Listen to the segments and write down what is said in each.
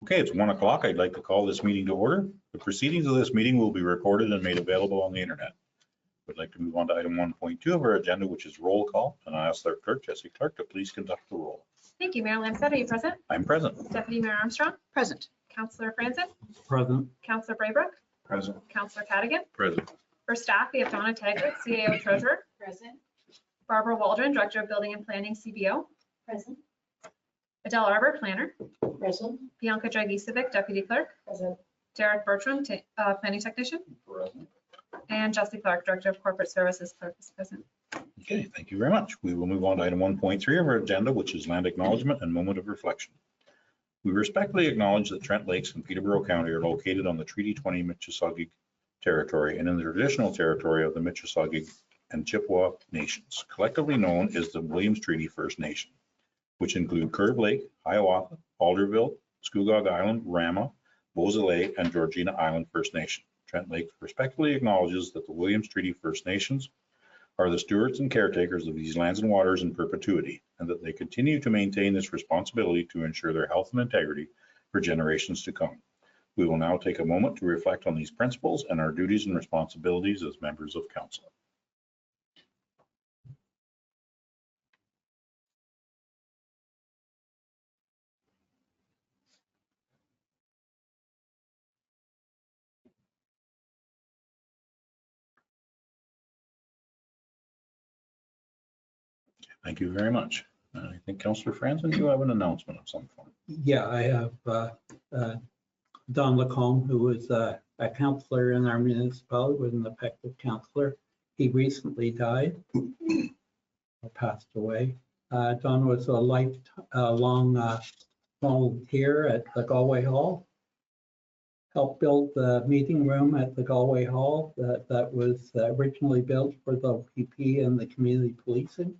Okay, it's 1 o'clock. I'd like to call this meeting to order. The proceedings of this meeting will be recorded and made available on the internet. We'd like to move on to item 1.2 of our agenda, which is roll call. And I ask our clerk, Jesse Clark, to please conduct the roll. Thank you. Mayor Lamstead, are you present? I'm present. Deputy Mayor Armstrong? Present. Councillor Franzen? Present. Councillor Braybrook? Present. Councillor Cadigan? Present. For staff, we have Donna Taggart, CAO Treasurer. Present. Barbara Waldron, Director of Building and Planning, CBO. Present. Adele Arbor, Planner. Present. Bianca Dragicevic, Deputy Clerk. Present. Derek Bertram, Planning Technician. Present. And Jesse Clark, Director of Corporate Services, Clerk is present. Okay, thank you very much. We will move on to item 1.3 of our agenda, which is land acknowledgement and moment of reflection. We respectfully acknowledge that Trent Lakes and Peterborough County are located on the Treaty 20 Mississauga territory and in the traditional territory of the Mississauga and Chippewa nations, collectively known as the Williams Treaty First Nation, which include Curve Lake, Hiawatha, Alderville, Scugog Island, Rama, Beausoleil, and Georgina Island First Nation. Trent Lake respectfully acknowledges that the Williams Treaty First Nations are the stewards and caretakers of these lands and waters in perpetuity, and that they continue to maintain this responsibility to ensure their health and integrity for generations to come. We will now take a moment to reflect on these principles and our duties and responsibilities as members of council. Thank you very much. I think Councillor Franzen, you have an announcement of some form. Yeah, I have Don Lacombe, who was a councillor in our municipality, was an effective councillor. He recently died or passed away. Don was a lifelong volunteer at the Galway Hall. Helped build the meeting room at the Galway Hall that was originally built for the OPP and the community policing.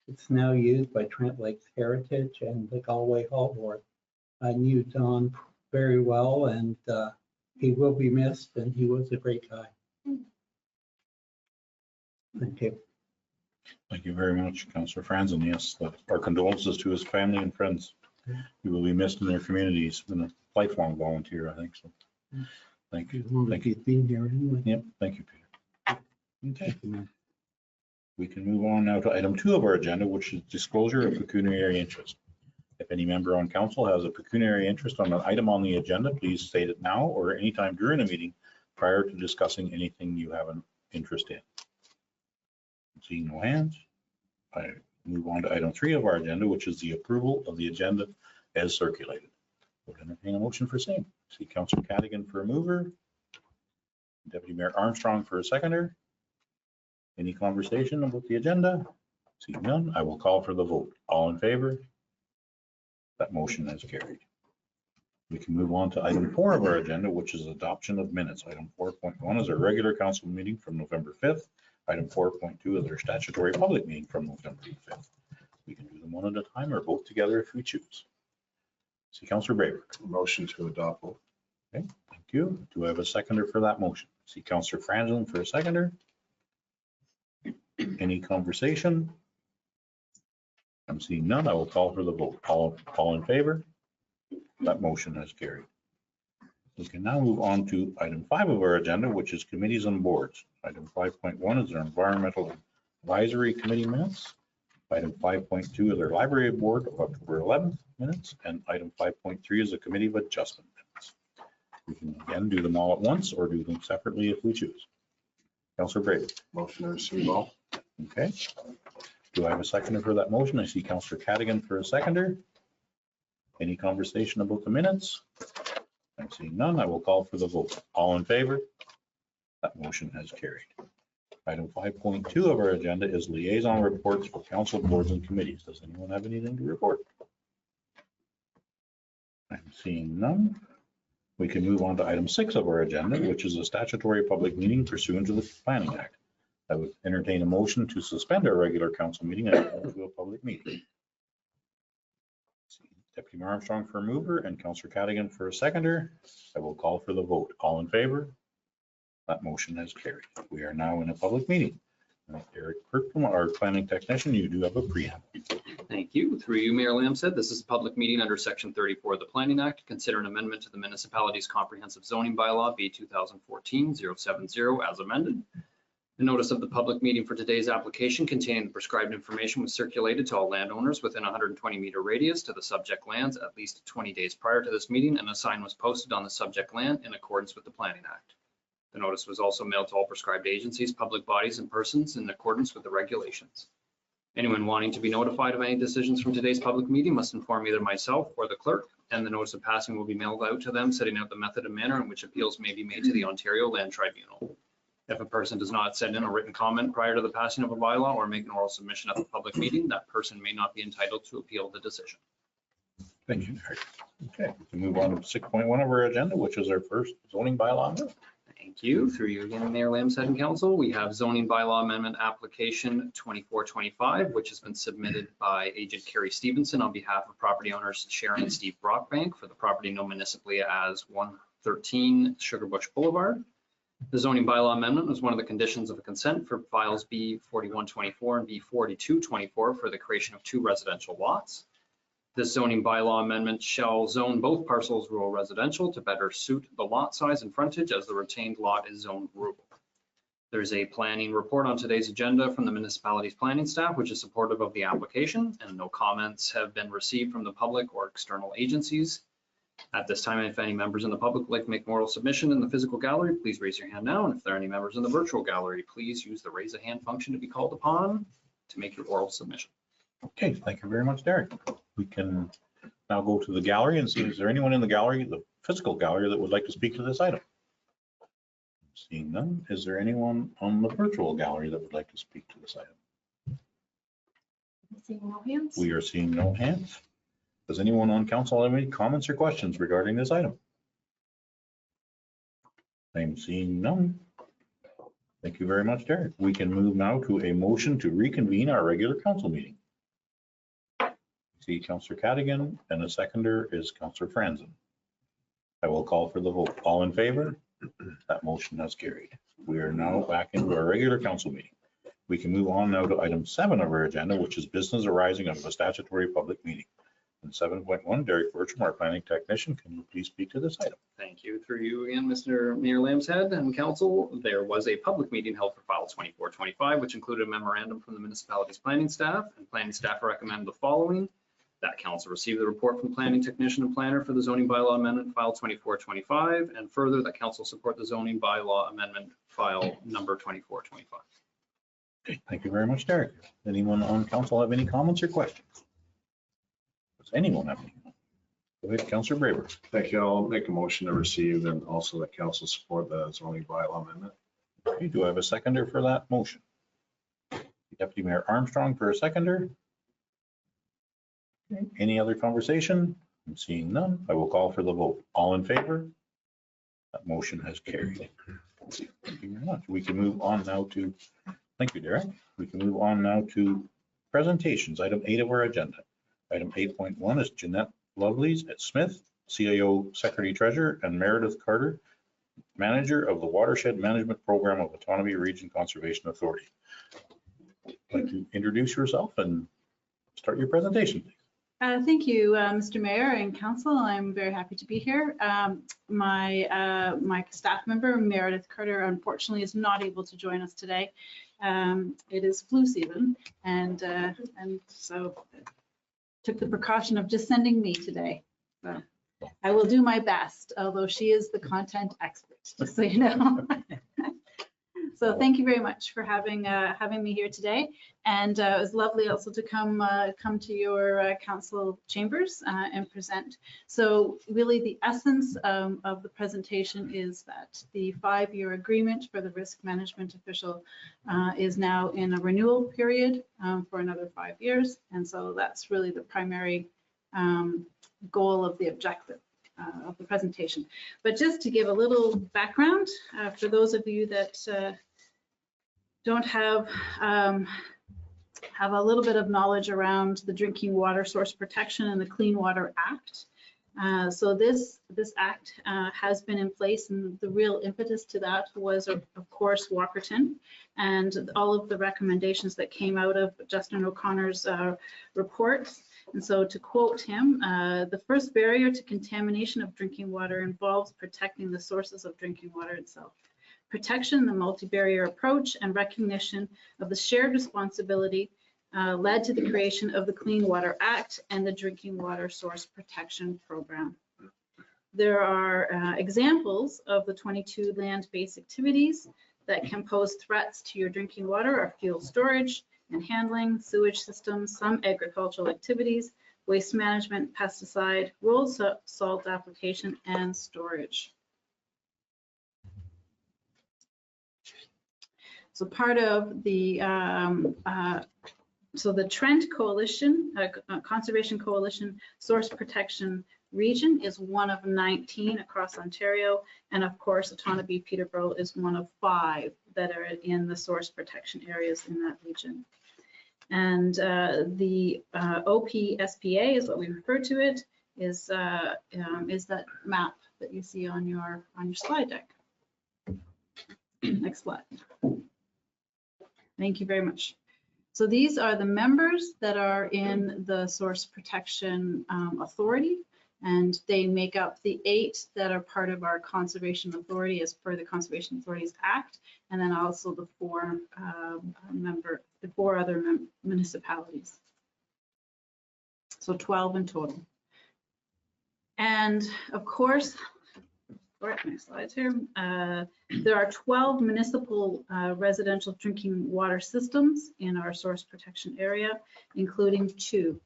It's now used by Trent Lakes Heritage and the Galway Hall Board. I knew Don very well, and he will be missed, and he was a great guy. Thank you. Thank you very much, Councillor Franzen. Yes, our condolences to his family and friends. He will be missed in their communities. Been a lifelong volunteer, I think so. Thank you. Thank you. He's been here anyway. Yep, thank you, Peter. Okay. Thank you, man. We can move on now to item 2 of our agenda, which is disclosure of pecuniary interest. If any member on council has a pecuniary interest on an item on the agenda, please state it now or anytime during the meeting prior to discussing anything you have an interest in. Seeing no hands, I move on to item 3 of our agenda, which is the approval of the agenda as circulated. Would entertain a motion for same. See Councillor Cadigan for a mover, Deputy Mayor Armstrong for a seconder. Any conversation about the agenda? Seeing none, I will call for the vote. All in favor? That motion is carried. We can move on to item 4 of our agenda, which is adoption of minutes. Item 4.1 is our regular council meeting from November 5th. Item 4.2 is our statutory public meeting from November 5th. We can do them one at a time or both together if we choose. See Councillor Braybrook. Motion to adopt. Okay, thank you. Do I have a seconder for that motion? See Councillor Franzen for a seconder. Any conversation? I'm seeing none. I will call for the vote. All in favor? That motion has carried. We can now move on to item 5 of our agenda, which is committees and boards. Item 5.1 is our environmental advisory committee minutes. Item 5.2 is our library board of October 11th minutes, and item 5.3 is a committee of adjustment minutes. We can again do them all at once or do them separately if we choose. Councillor Brady. Motion to receive all. Okay. Do I have a seconder for that motion? I see Councillor Cadigan for a seconder. Any conversation about the minutes? I'm seeing none. I will call for the vote. All in favor? That motion has carried. Item 5.2 of our agenda is liaison reports for council boards and committees. Does anyone have anything to report? I'm seeing none. We can move on to item 6 of our agenda, which is a statutory public meeting pursuant to the Planning Act. I would entertain a motion to suspend our regular council meeting and go to a public meeting. Deputy Mayor Armstrong for a mover and Councillor Cadigan for a seconder. I will call for the vote. All in favor? That motion has carried. We are now in a public meeting. Eric Kirkland, our planning technician, you do have a preamble. Thank you. Through you, Mayor Lamb said, this is a public meeting under Section 34 of the Planning Act to consider an amendment to the municipality's comprehensive zoning bylaw B 2014-070 as amended. The notice of the public meeting for today's application containing the prescribed information was circulated to all landowners within a 120-meter radius to the subject lands at least 20 days prior to this meeting, and a sign was posted on the subject land in accordance with the Planning Act. The notice was also mailed to all prescribed agencies, public bodies, and persons in accordance with the regulations. Anyone wanting to be notified of any decisions from today's public meeting must inform either myself or the clerk, and the notice of passing will be mailed out to them, setting out the method and manner in which appeals may be made to the Ontario Land Tribunal. If a person does not send in a written comment prior to the passing of a bylaw or make an oral submission at the public meeting, that person may not be entitled to appeal the decision. Thank you, Derek. Okay, we can move on to 6.1 of our agenda, which is our first zoning bylaw amendment. Thank you. Through you again, Mayor Lamb and Council, we have zoning bylaw amendment application 2425, which has been submitted by agent Carrie Stevenson on behalf of property owners Sharon and Steve Brockbank for the property known municipally as 113 Sugarbush Boulevard. The zoning bylaw amendment was one of the conditions of a consent for files B4124 and B4224 for the creation of 2 residential lots. This zoning bylaw amendment shall zone both parcels rural residential to better suit the lot size and frontage, as the retained lot is zoned rural. There's a planning report on today's agenda from the municipality's planning staff, which is supportive of the application, and no comments have been received from the public or external agencies. At this time, if any members in the public would like to make an oral submission in the physical gallery, please raise your hand now. And if there are any members in the virtual gallery, please use the raise a hand function to be called upon to make your oral submission. Okay, thank you very much, Derek. We can now go to the gallery and see, is there anyone in the gallery, the physical gallery, that would like to speak to this item? Seeing none, is there anyone on the virtual gallery that would like to speak to this item? Seeing no hands? We are seeing no hands. Does anyone on council have any comments or questions regarding this item? I'm seeing none. Thank you very much, Derek. We can move now to a motion to reconvene our regular council meeting. See Councillor Cadigan, and the seconder is Councillor Franzen. I will call for the vote. All in favor? That motion has carried. We are now back into our regular council meeting. We can move on now to item 7 of our agenda, which is business arising out of a statutory public meeting. And 7.1, Derek Bertram, our planning technician, can you please speak to this item? Thank you. Through you again, Mr. Mayor Lambshead and council, there was a public meeting held for file 2425, which included a memorandum from the municipality's planning staff, and planning staff recommend the following: that council receive the report from planning technician and planner for the zoning bylaw amendment file 2425, and further that council support the zoning bylaw amendment file number 2425. Okay, thank you very much, Derek. Anyone on council have any comments or questions? Does anyone have any? Go ahead, Councillor Braber. Thank you. I'll make a motion to receive and also that council support the zoning bylaw amendment. Okay, do I have a seconder for that motion? Deputy Mayor Armstrong for a seconder. Okay, any other conversation? I'm seeing none. I will call for the vote. All in favor? That motion has carried. Thank you very much. We can move on now to, thank you, Derek. We can move on now to presentations, item 8 of our agenda. Item 8.1 is Jeanette Lovelace at Smith, CAO Secretary Treasurer, and Meredith Carter, Manager of the Watershed Management Program of Autonomy Region Conservation Authority. I'd like to introduce yourself and start your presentation, please. Thank you, Mr. Mayor and Council. I'm very happy to be here. My staff member, Meredith Carter, unfortunately is not able to join us today. It is flu season, and so took the precaution of just sending me today. So I will do my best, although she is the content expert, just so you know. So thank you very much for having me here today, and it was lovely also to come to your council chambers and present. So really, the essence of the presentation is that the 5-year agreement for the risk management official is now in a renewal period for another 5 years, and so that's really the primary goal of the objective of the presentation. But just to give a little background for those of you that don't have a little bit of knowledge around the Drinking Water Source Protection and the Clean Water Act. So this act has been in place, and the real impetus to that was, of course, Walkerton and all of the recommendations that came out of Justin O'Connor's reports. And so to quote him, the first barrier to contamination of drinking water involves protecting the sources of drinking water itself. Protection, the multi-barrier approach, and recognition of the shared responsibility led to the creation of the Clean Water Act and the Drinking Water Source Protection Program. There are examples of the 22 land-based activities that can pose threats to your drinking water are fuel storage and handling, sewage systems, some agricultural activities, waste management, pesticide, rolled salt application, and storage. So part of the so the Trent Coalition, Conservation Coalition Source Protection Region is one of 19 across Ontario. And of course, Otonabee Peterborough is one of 5 that are in the source protection areas in that region. And the OPSPA is what we refer to it, is that map that you see on your slide deck. Next slide. Thank you very much. So these are the members that are in the Source Protection Authority, and they make up the 8 that are part of our Conservation Authority as per the Conservation Authorities Act, and then also the 4 other municipalities. So 12 in total. And of course, next slides here. There are 12 municipal residential drinking water systems in our source protection area, including 2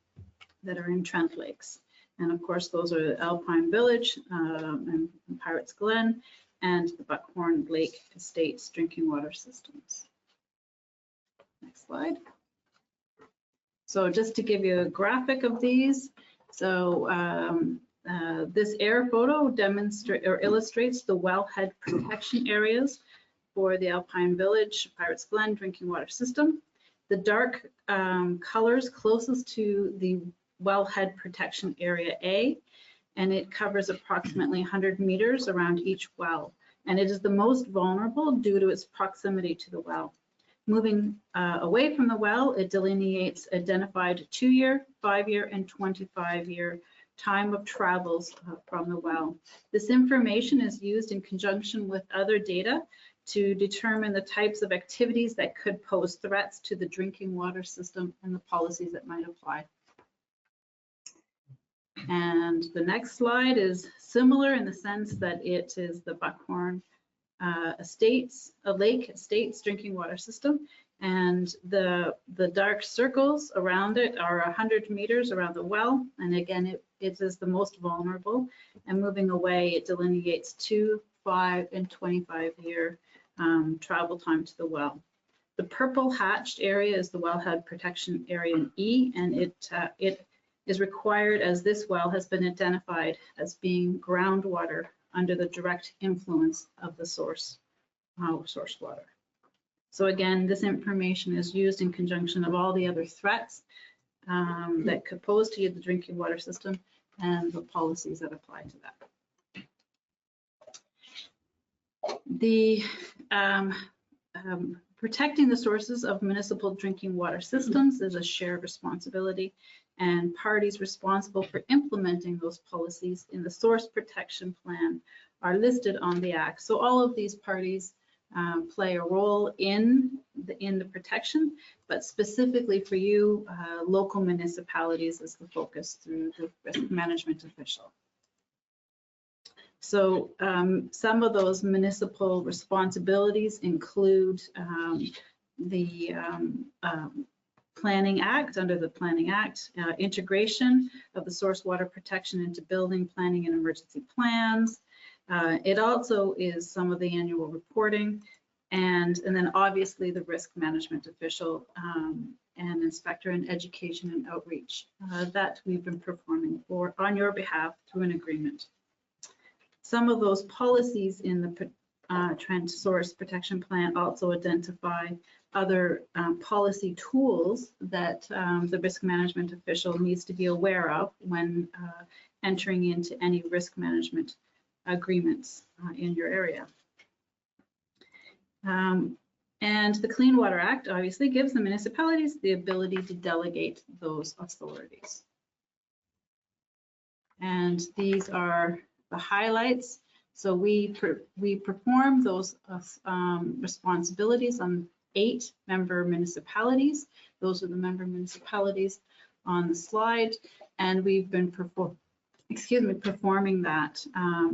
that are in Trent Lakes. And of course, those are Alpine Village and Pirates Glen and the Buckhorn Lake Estates drinking water systems. Next slide. So just to give you a graphic of these, so this air photo demonstrates or illustrates the wellhead protection areas for the Alpine Village, Pirates Glen drinking water system. The dark colors closest to the wellhead protection area A, and it covers approximately 100 meters around each well. And it is the most vulnerable due to its proximity to the well. Moving away from the well, it delineates identified 2-year, 5-year, and 25-year time of travels from the well. This information is used in conjunction with other data to determine the types of activities that could pose threats to the drinking water system and the policies that might apply. And the next slide is similar in the sense that it is the Buckhorn Lake Estates drinking water system. And the dark circles around it are 100 meters around the well. And again, it is the most vulnerable. And moving away, it delineates 2, 5, and 25-year travel time to the well. The purple hatched area is the wellhead protection area in E, and it is required as this well has been identified as being groundwater under the direct influence of the source water. So again, this information is used in conjunction of all the other threats that could pose to the drinking water system and the policies that apply to that. The protecting the sources of municipal drinking water systems is a shared responsibility, and parties responsible for implementing those policies in the source protection plan are listed on the Act. So all of these parties play a role in the protection, but specifically for you, local municipalities is the focus through the risk management official. So some of those municipal responsibilities include the Planning Act, under the Planning Act, integration of the source water protection into building, planning, and emergency plans. It also is some of the annual reporting, and then obviously the risk management official and inspector and education and outreach that we've been performing on your behalf through an agreement. Some of those policies in the Trent Source Protection Plan also identify other policy tools that the risk management official needs to be aware of when entering into any risk management agreements in your area. And the Clean Water Act obviously gives the municipalities the ability to delegate those authorities. And these are the highlights. So we perform those responsibilities on 8 member municipalities. Those are the member municipalities on the slide. And we've been performing that.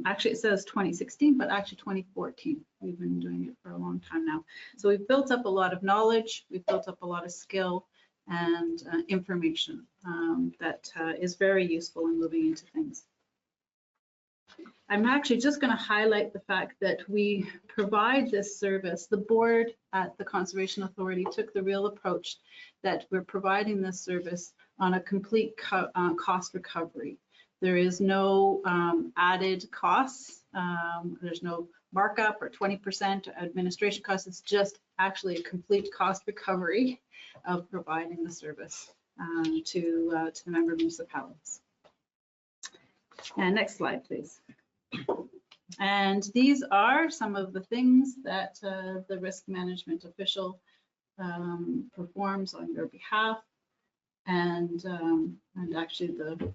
Actually, it says 2016, but actually 2014. We've been doing it for a long time now. So we've built up a lot of knowledge. We've built up a lot of skill and information that is very useful in moving into things. I'm actually just going to highlight the fact that we provide this service. The board at the Conservation Authority took the real approach that we're providing this service on a complete cost recovery. There is no added costs. There's no markup or 20% administration costs. It's just actually a complete cost recovery of providing the service to the member municipalities. And next slide, please. And these are some of the things that the risk management official performs on your behalf. And actually the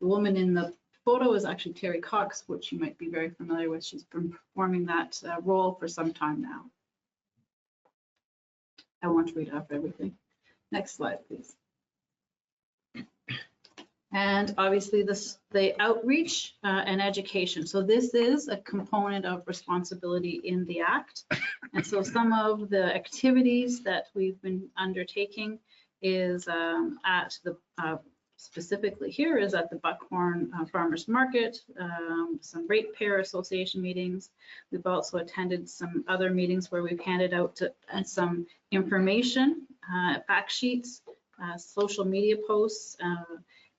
woman in the photo is actually Terry Cox, which you might be very familiar with. She's been performing that role for some time now. I won't read off everything. Next slide, please. And obviously the outreach and education. So this is a component of responsibility in the Act. And so some of the activities that we've been undertaking is at the, specifically here is at the Buckhorn Farmers Market, some ratepayer association meetings. We've also attended some other meetings where we've handed out some information, fact sheets, social media posts,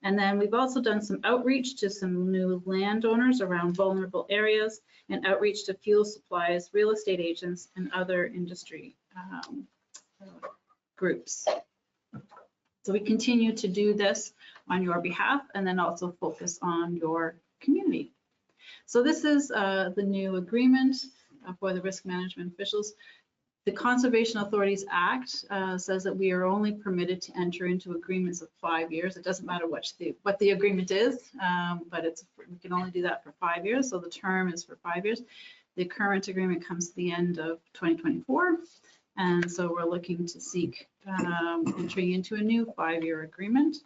and then we've also done some outreach to some new landowners around vulnerable areas and outreach to fuel supplies, real estate agents, and other industry groups. So we continue to do this on your behalf and then also focus on your community. So this is the new agreement for the risk management officials. The Conservation Authorities Act says that we are only permitted to enter into agreements of 5 years. It doesn't matter what the agreement is, but we can only do that for 5 years. So the term is for 5 years. The current agreement comes to the end of 2024. And so we're looking to seek entering into a new 5-year agreement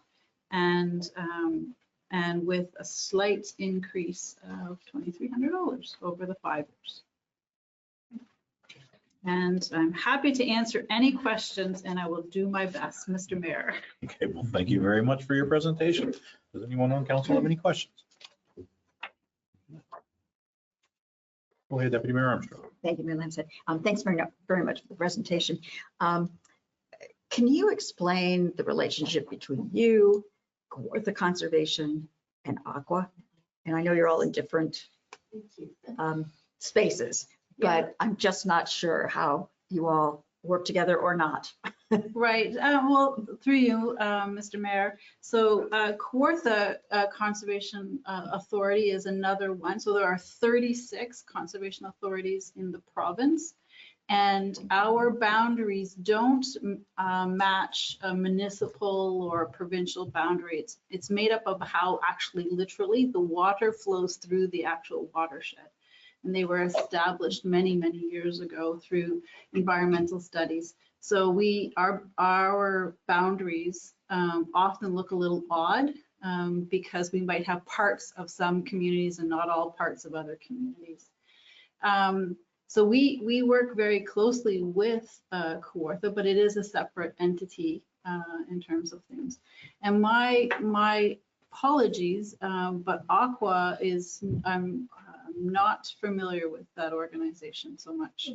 and with a slight increase of $2,300 over the 5 years. And I'm happy to answer any questions, and I will do my best, Mr. Mayor. Okay, well, thank you very much for your presentation. Does anyone on council have any questions? Go ahead, Deputy Mayor Armstrong. Thank you, Mayor Lamson. Thanks very much for the presentation. Can you explain the relationship between you, Kawartha Conservation, and Aqua? And I know you're all in different spaces, but I'm just not sure how you all work together or not. Right. Well, through you, Mr. Mayor. So Kawartha Conservation Authority is another one. So there are 36 conservation authorities in the province, and our boundaries don't match a municipal or provincial boundary. It's made up of how actually literally the water flows through the actual watershed. And they were established many, many years ago through environmental studies. So our boundaries often look a little odd because we might have parts of some communities and not all parts of other communities. So we work very closely with Kawartha, but it is a separate entity in terms of things. And my apologies, but Aqua is, I'm not familiar with that organization so much.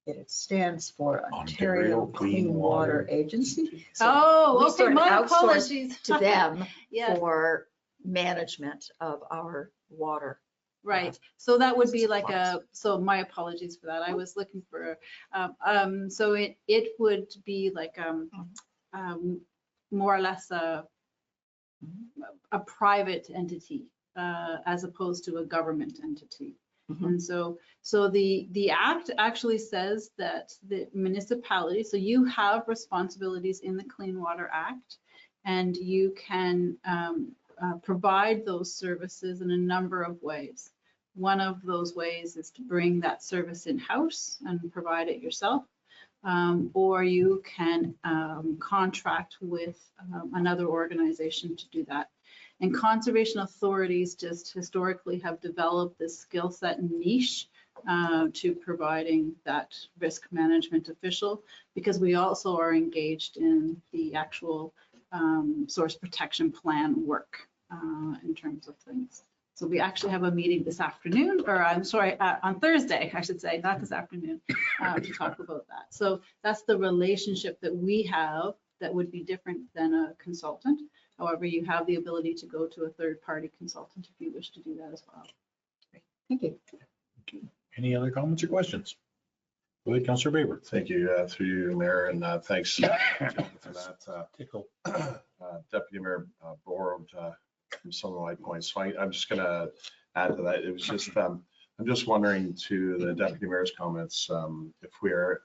It stands for Ontario Clean Water Agency. So we Oh, okay, sort of my outsource apologies. to them Yeah, for management of our water. right. So that would be like so my apologies for that. I was looking for, so it would be like more or less a private entity as opposed to a government entity. Mhm. And so the act actually says that the municipality, so you have responsibilities in the Clean Water Act, and you can provide those services in a number of ways. One of those ways is to bring that service in-house and provide it yourself, or you can contract with another organization to do that. And conservation authorities just historically have developed this skill set niche to providing that risk management official, because we also are engaged in the actual source protection plan work in terms of things. So we actually have a meeting this afternoon, or I'm sorry, on Thursday, I should say, not this afternoon, to talk about that. So that's the relationship that we have that would be different than a consultant. However, you have the ability to go to a third-party consultant if you wish to do that as well. Thank you. Any other comments or questions? Go ahead, Councillor Baber. Thank you, through you, Mayor, and thanks John, for that. Tickle. Deputy Mayor borrowed from some of my points, so I'm just going to add to that. It was just, I'm just wondering to the Deputy Mayor's comments, if we are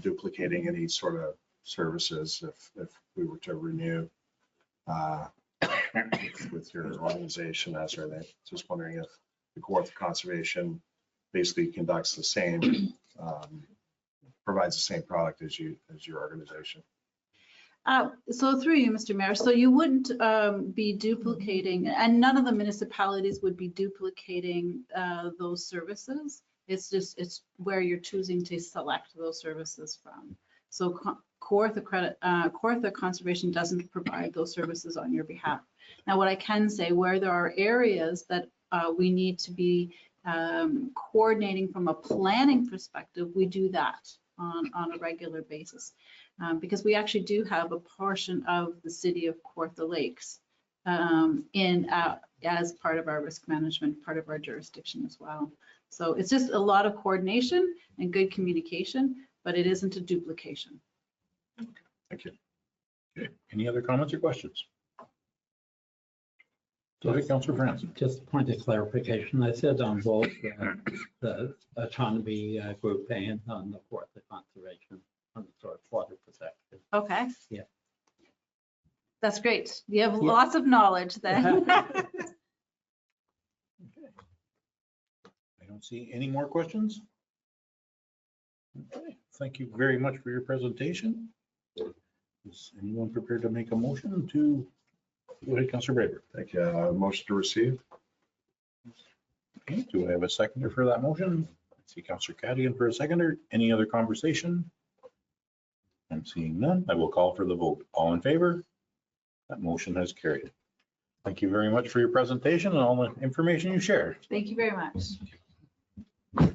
duplicating any sort of services, if we were to renew with your organization as or they, just wondering if the Kawartha Conservation basically conducts the same, provides the same product as your organization. So through you, Mr. Mayor, so you wouldn't be duplicating, and none of the municipalities would be duplicating those services. It's just, it's where you're choosing to select those services from. So Kawartha Conservation doesn't provide those services on your behalf. Now, what I can say, where there are areas that we need to be coordinating from a planning perspective, we do that on a regular basis. Because we actually do have a portion of the city of Kawartha Lakes as part of our risk management, part of our jurisdiction as well. So it's just a lot of coordination and good communication, but it isn't a duplication. Thank you. Okay. Any other comments or questions? Go ahead, Councillor Francis. Just a point of clarification. I said on both the autonomy group and on the Kawartha Conservation on the source water protection. Okay. Yeah. That's great. You have Yeah. lots of knowledge then. I don't see any more questions. Okay, thank you very much for your presentation. Is anyone prepared to make a motion to, go ahead, Councillor Baber. Thank you. Motion to receive. Okay, do I have a seconder for that motion? I see Councillor Cadigan for a seconder. Any other conversation? I'm seeing none. I will call for the vote. All in favor? That motion has carried. Thank you very much for your presentation and all the information you shared. Thank you very much. I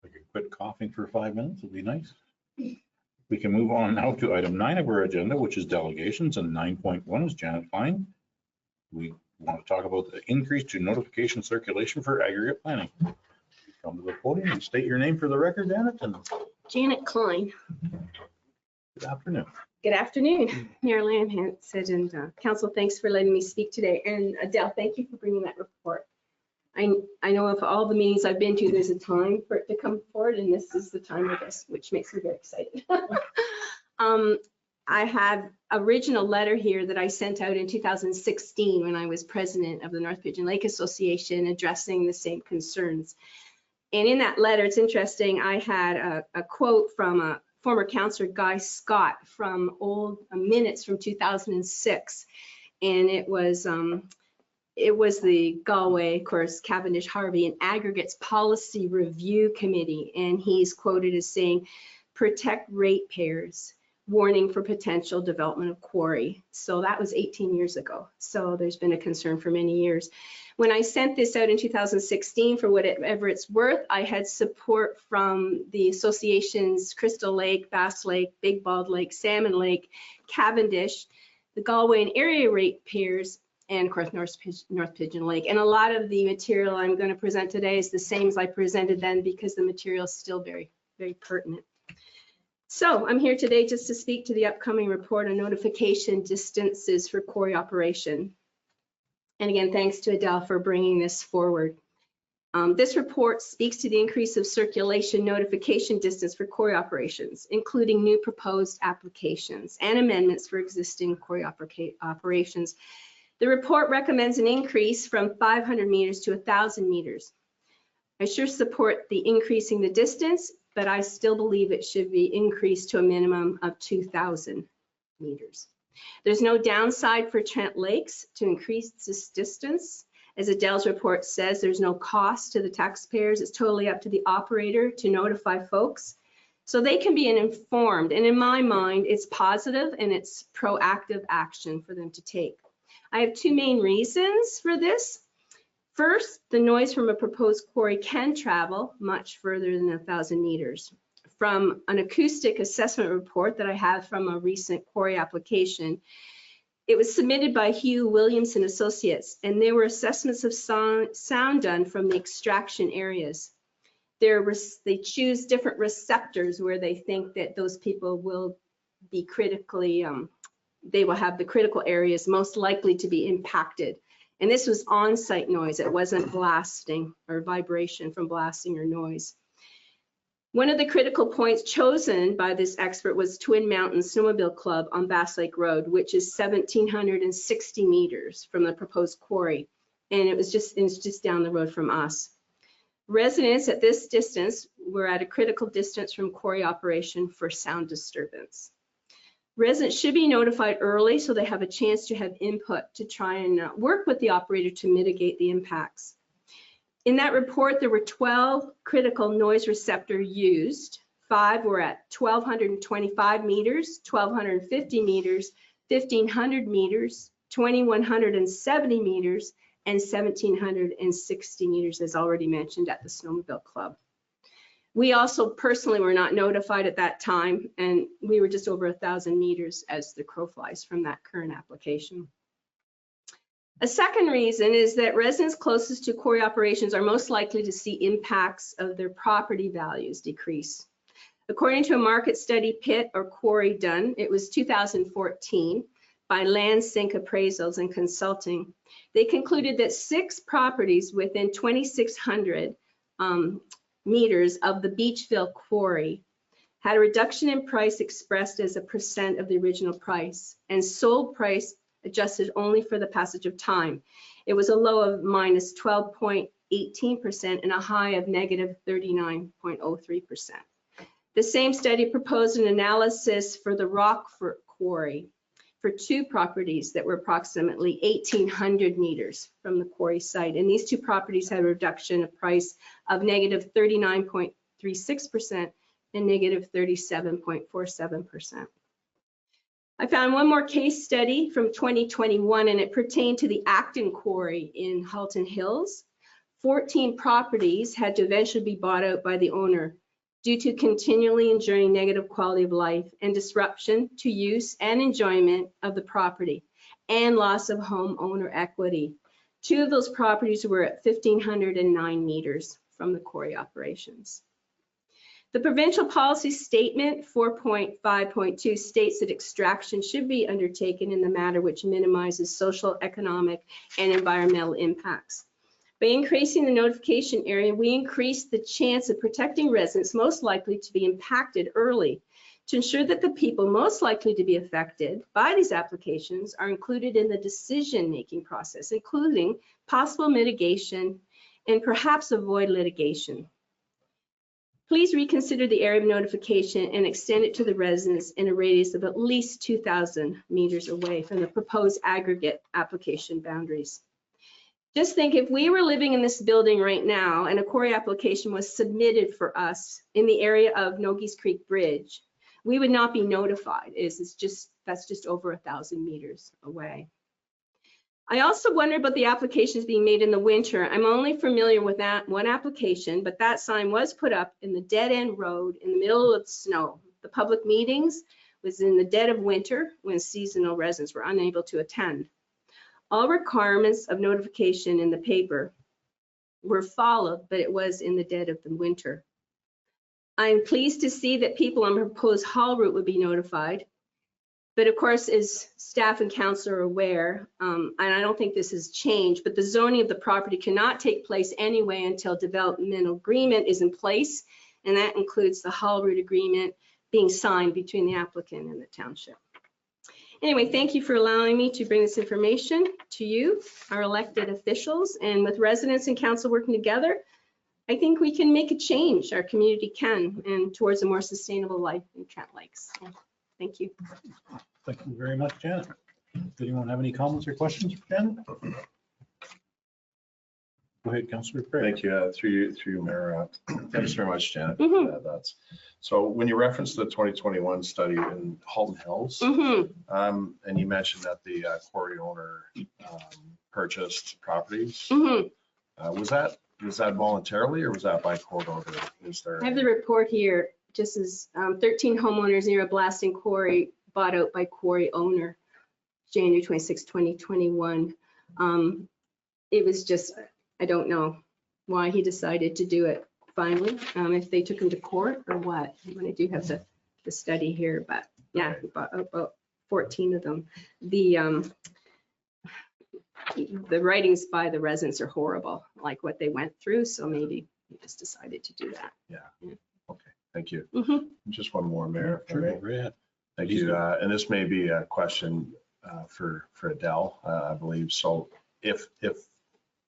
could quit coughing for 5 minutes, it'd be nice. We can move on now to item 9 of our agenda, which is delegations, and 9.1 is Janet Fine. We want to talk about the increase to notification circulation for aggregate planning. Come to the podium and state your name for the record, Janet, and Janet Klein. good afternoon. Good afternoon, Mayor Lamhans and Council. Thanks for letting me speak today. And Adele, thank you for bringing that report. I know of all the meetings I've been to, there's a time for it to come forward, and this is the time, I guess, which makes me very excited. I have original letter here that I sent out in 2016 when I was president of the North Pigeon Lake Association, addressing the same concerns. And in that letter, it's interesting, I had a quote from a former councillor, Guy Scott, from old minutes from 2006. And it was the Galway, of course, Cavendish Harvey and Aggregates Policy Review Committee. And he's quoted as saying, protect ratepayers, warning for potential development of quarry. So that was 18 years ago. So there's been a concern for many years. When I sent this out in 2016, for whatever it's worth, I had support from the associations Crystal Lake, Bass Lake, Big Bald Lake, Salmon Lake, Cavendish, the Galway and area ratepayers, and of course North Pigeon Lake. And a lot of the material I'm going to present today is the same as I presented then, because the material is still very, very pertinent. So I'm here today just to speak to the upcoming report on notification distances for quarry operation. And again, thanks to Adele for bringing this forward. This report speaks to the increase of circulation notification distance for quarry operations, including new proposed applications and amendments for existing quarry operations. The report recommends an increase from 500 meters to 1,000 meters. I sure support the increasing the distance, but I still believe it should be increased to a minimum of 2,000 meters. There's no downside for Trent Lakes to increase this distance. As Adele's report says, there's no cost to the taxpayers. It's totally up to the operator to notify folks so they can be informed. And in my mind, it's positive and it's proactive action for them to take. I have two main reasons for this. First, the noise from a proposed quarry can travel much further than 1,000 meters. From an acoustic assessment report that I have from a recent quarry application, it was submitted by Hugh Williamson Associates, and there were assessments of sound done from the extraction areas. They choose different receptors where they think that those people will be critically, they will have the critical areas most likely to be impacted. And this was on-site noise. It wasn't blasting or vibration from blasting or noise. One of the critical points chosen by this expert was Twin Mountains Snowmobile Club on Bass Lake Road, which is 1,760 meters from the proposed quarry. And it's just down the road from us. Residents at this distance were at a critical distance from quarry operation for sound disturbance. Residents should be notified early so they have a chance to have input to try and work with the operator to mitigate the impacts. In that report, there were 12 critical noise receptors used. 5 were at 1,225 meters, 1,250 meters, 1,500 meters, 2,170 meters, and 1,760 meters, as already mentioned, at the Snowmobile Club. We also personally were not notified at that time, and we were just over 1,000 meters as the crow flies from that current application. A second reason is that residents closest to quarry operations are most likely to see impacts of their property values decrease. According to a market study pit or quarry done, it was 2014 by Land Sync Appraisals and Consulting. They concluded that 6 properties within 2,600 meters of the Beachville quarry had a reduction in price expressed as a % of the original price, and sold price adjusted only for the passage of time. It was a low of minus 12.18% and a high of negative 39.03%. The same study proposed an analysis for the Rockford quarry for 2 properties that were approximately 1,800 meters from the quarry site. And these 2 properties had a reduction of price of negative 39.36% and negative 37.47%. I found one more case study from 2021, and it pertained to the Acton quarry in Halton Hills. 14 properties had to eventually be bought out by the owner due to continually enduring negative quality of life and disruption to use and enjoyment of the property and loss of homeowner equity. 2 of those properties were at 1,509 meters from the quarry operations. The provincial policy statement 4.5.2 states that extraction should be undertaken in the manner which minimizes social, economic, and environmental impacts. By increasing the notification area, we increase the chance of protecting residents most likely to be impacted early to ensure that the people most likely to be affected by these applications are included in the decision-making process, including possible mitigation and perhaps avoid litigation. Please reconsider the area of notification and extend it to the residents in a radius of at least 2,000 meters away from the proposed aggregate application boundaries. Just think, if we were living in this building right now and a quarry application was submitted for us in the area of Nogies Creek Bridge, we would not be notified. That's just over 1,000 meters away. I also wonder about the applications being made in the winter. I'm only familiar with that one application, but that sign was put up in the dead end road in the middle of the snow. The public meetings was in the dead of winter when seasonal residents were unable to attend. All requirements of notification in the paper were followed, but it was in the dead of the winter. I'm pleased to see that people on proposed haul route would be notified. But of course, as staff and council are aware, and I don't think this has changed, but the zoning of the property cannot take place anyway until developmental agreement is in place. And that includes the haul route agreement being signed between the applicant and the township. Anyway, thank you for allowing me to bring this information to you, our elected officials, and with residents and council working together, I think we can make a change, our community can, and towards a more sustainable life in Trent Lakes. So, thank you. Thank you very much, Janet. Does anyone have any comments or questions for Janet? Go ahead, Councillor Craig. Thank you. Through you, Mayor. Thanks very much, Janet. Mhm. So when you referenced the 2021 study in Halton Hills, and you mentioned that the quarry owner purchased properties, was that voluntarily or was that by court order? Is there? I have the report here, just as 13 homeowners near a blasting quarry bought out by quarry owner, January 26, 2021. It was just, I don't know why he decided to do it finally, if they took him to court or what. I do have the study here, but yeah, he bought about 14 of them. The writings by the residents are horrible, like what they went through. So maybe he just decided to do that. Yeah. Okay. Thank you. Mhm. Just one more, Mayor. if I may. Sure, yeah. Thank you. And this may be a question for Adele, I believe. So if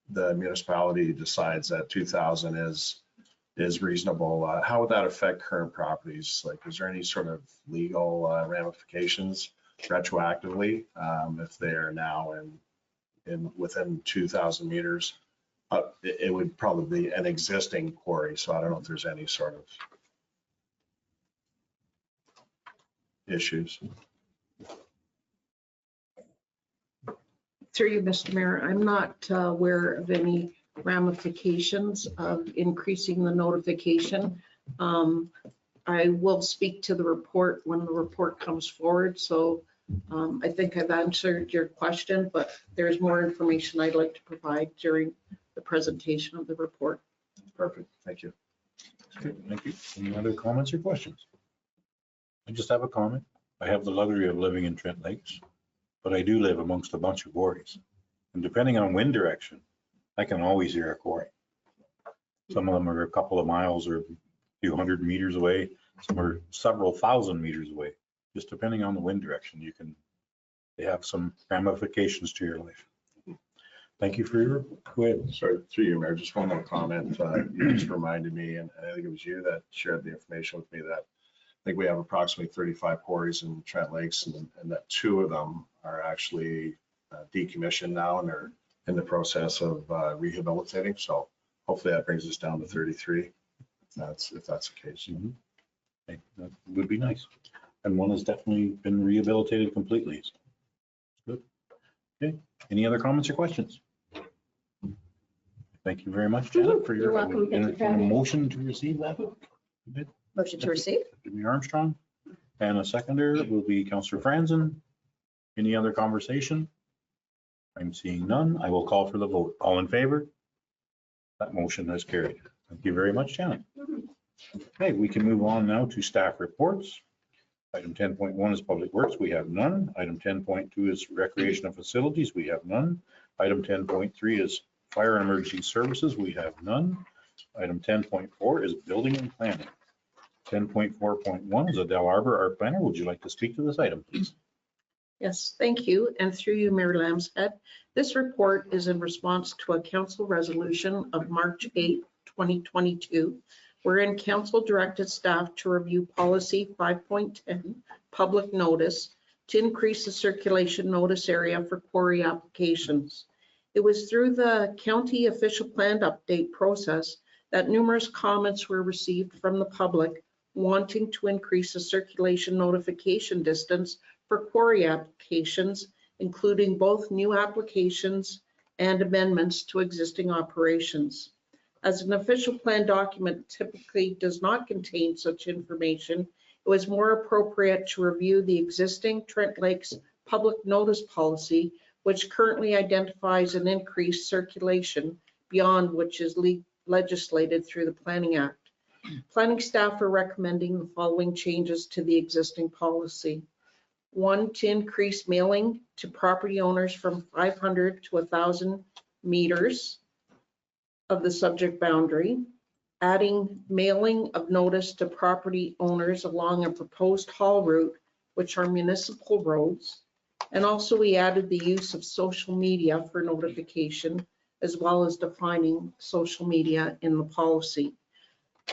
the municipality decides that 2,000 is reasonable, how would that affect current properties? Like, is there any sort of legal ramifications retroactively if they are now within 2,000 meters? It would probably be an existing quarry, so I don't know if there's any sort of issues. Through you, Mr. Mayor, I'm not aware of any ramifications of increasing the notification. I will speak to the report when the report comes forward. So I think I've answered your question, but there's more information I'd like to provide during the presentation of the report. Perfect. Thank you. Okay, thank you. Any other comments or questions? I just have a comment. I have the luxury of living in Trent Lakes, but I do live amongst a bunch of quarries. And depending on wind direction, I can always hear a quarry. Some of them are a couple of miles or a few hundred meters away. Some are several thousand meters away. Just depending on the wind direction, they have some ramifications to your life. Thank you for your, go ahead. Sorry, through you, Mayor, just one more comment. You just reminded me, and I think it was you that shared the information with me that I think we have approximately 35 quarries in Trent Lakes, and that 2 of them are actually decommissioned now and are in the process of rehabilitating. So hopefully that brings us down to 33, if that's the case. Okay, that would be nice. And one has definitely been rehabilitated completely. Good. Okay, any other comments or questions? Thank you very much, Janet, for your. You're welcome. Thank you for having me. Motion to receive that. Motion to receive? Jimmy Armstrong. And a seconder will be Councillor Franzen. Any other conversation? I'm seeing none. I will call for the vote. All in favor? That motion has carried. Thank you very much, Janet. Okay, we can move on now to staff reports. Item 10.1 is Public Works. We have none. Item 10.2 is Recreation and Facilities. We have none. Item 10.3 is Fire and Emergency Services. We have none. Item 10.4 is Building and Planning. 10.4.1 is Adele Arbor, our planner. Would you like to speak to this item, please? Yes, thank you. And through you, Mayor Lambshead, this report is in response to a council resolution of March 8, 2022, wherein council directed staff to review policy 5.10, public notice, to increase the circulation notice area for quarry applications. It was through the county official plan update process that numerous comments were received from the public wanting to increase the circulation notification distance for quarry applications, including both new applications and amendments to existing operations. As an official plan document typically does not contain such information, it was more appropriate to review the existing Trent Lakes public notice policy, which currently identifies an increased circulation beyond which is legislated through the Planning Act. Planning staff are recommending the following changes to the existing policy. 1, to increase mailing to property owners from 500 to 1,000 meters of the subject boundary. Adding mailing of notice to property owners along a proposed haul route, which are municipal roads. And also we added the use of social media for notification, as well as defining social media in the policy.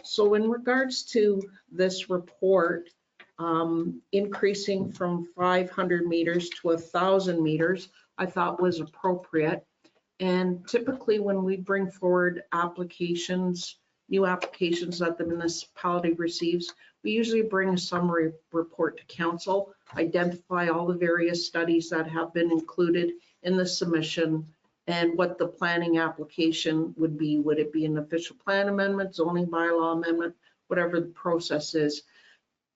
So in regards to this report, increasing from 500 meters to 1,000 meters, I thought was appropriate. And typically when we bring forward applications, new applications that the municipality receives, we usually bring a summary report to council, identify all the various studies that have been included in the submission and what the planning application would be. Would it be an official plan amendment, zoning bylaw amendment, whatever the process is.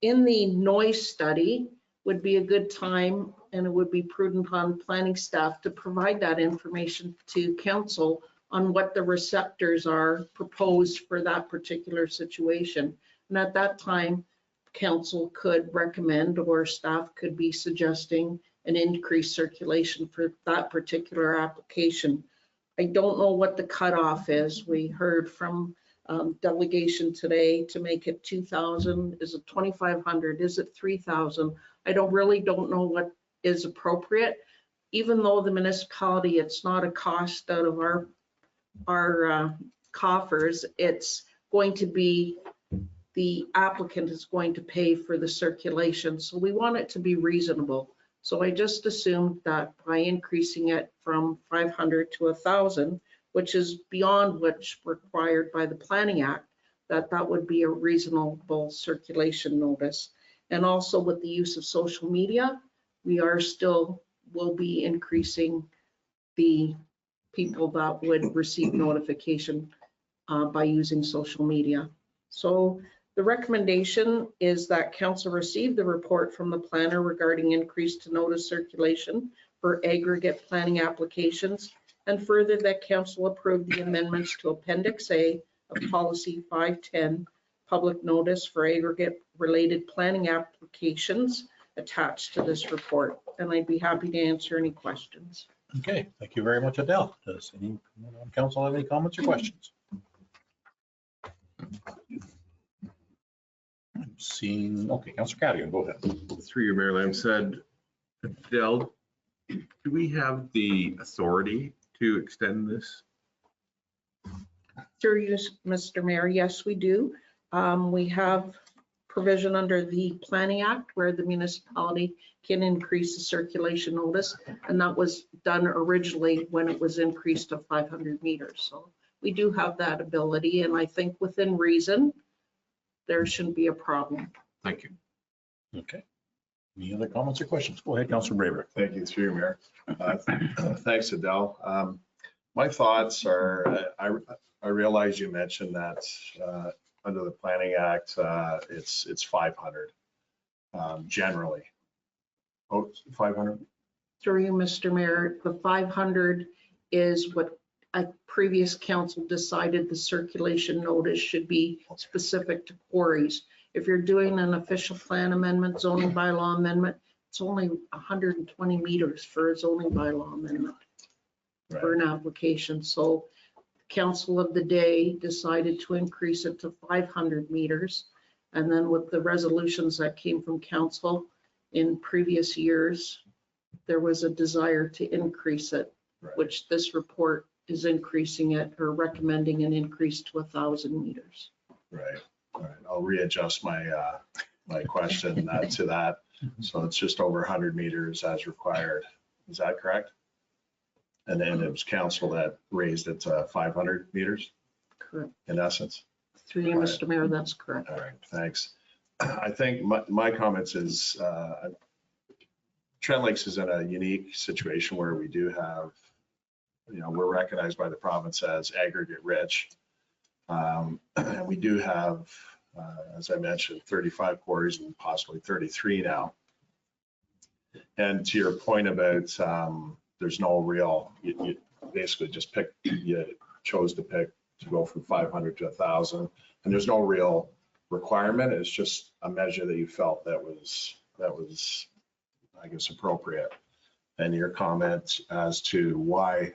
In the noise study would be a good time, and it would be prudent on planning staff to provide that information to council on what the receptors are proposed for that particular situation. And at that time, council could recommend, or staff could be suggesting, an increased circulation for that particular application. I don't know what the cutoff is. We heard from delegation today to make it 2,000. Is it 2,500? Is it 3,000? I don't know what is appropriate. Even though the municipality, it's not a cost out of our coffers, it's going to be, the applicant is going to pay for the circulation. So we want it to be reasonable. So I just assumed that by increasing it from 500 to 1,000, which is beyond what's required by the Planning Act, that would be a reasonable circulation notice. And also with the use of social media, we will be increasing the people that would receive notification by using social media. So the recommendation is that council receive the report from the planner regarding increase to notice circulation for aggregate planning applications, and further that council approve the amendments to Appendix A of Policy 510, public notice for aggregate related planning applications attached to this report. And I'd be happy to answer any questions. Okay, thank you very much, Adele. Does anyone on council have any comments or questions? I'm seeing, okay, Councilor Cadigan, go ahead. Through you, Mayor Lamb said, Adele, do we have the authority to extend this? Through you, Mr. Mayor, yes, we do. We have provision under the Planning Act where the municipality can increase the circulation notice, and that was done originally when it was increased to 500 meters. So we do have that ability, and I think within reason, there shouldn't be a problem. Thank you. Okay. Any other comments or questions? Go ahead, Councilor Braber. Thank you, through you, Mayor. Thanks, Adele. My thoughts are, I realize you mentioned that under the Planning Act, it's 500 generally. Oh, 500? Through you, Mr. Mayor, the 500 is what a previous council decided the circulation notice should be specific to quarries. If you're doing an official plan amendment, zoning bylaw amendment, it's only 120 meters for a zoning bylaw amendment for an application. So council of the day decided to increase it to 500 meters. And then with the resolutions that came from council in previous years, there was a desire to increase it, which this report is increasing it or recommending an increase to 1,000 meters. Right. All right. I'll readjust my my question to that. So it's just over 100 meters as required. Is that correct? And then it was council that raised it to 500 meters? Correct. In essence? Through you, Mr. Mayor, that's correct. All right, thanks. I think my comments is Trent Lakes is in a unique situation where we do have, we're recognized by the province as aggregate rich. And we do have, as I mentioned, 35 quarries and possibly 33 now. And to your point about there's no real, you basically just you chose to pick to go from 500 to 1,000. And there's no real requirement. It's just a measure that you felt that was, I guess, appropriate. And your comment as to why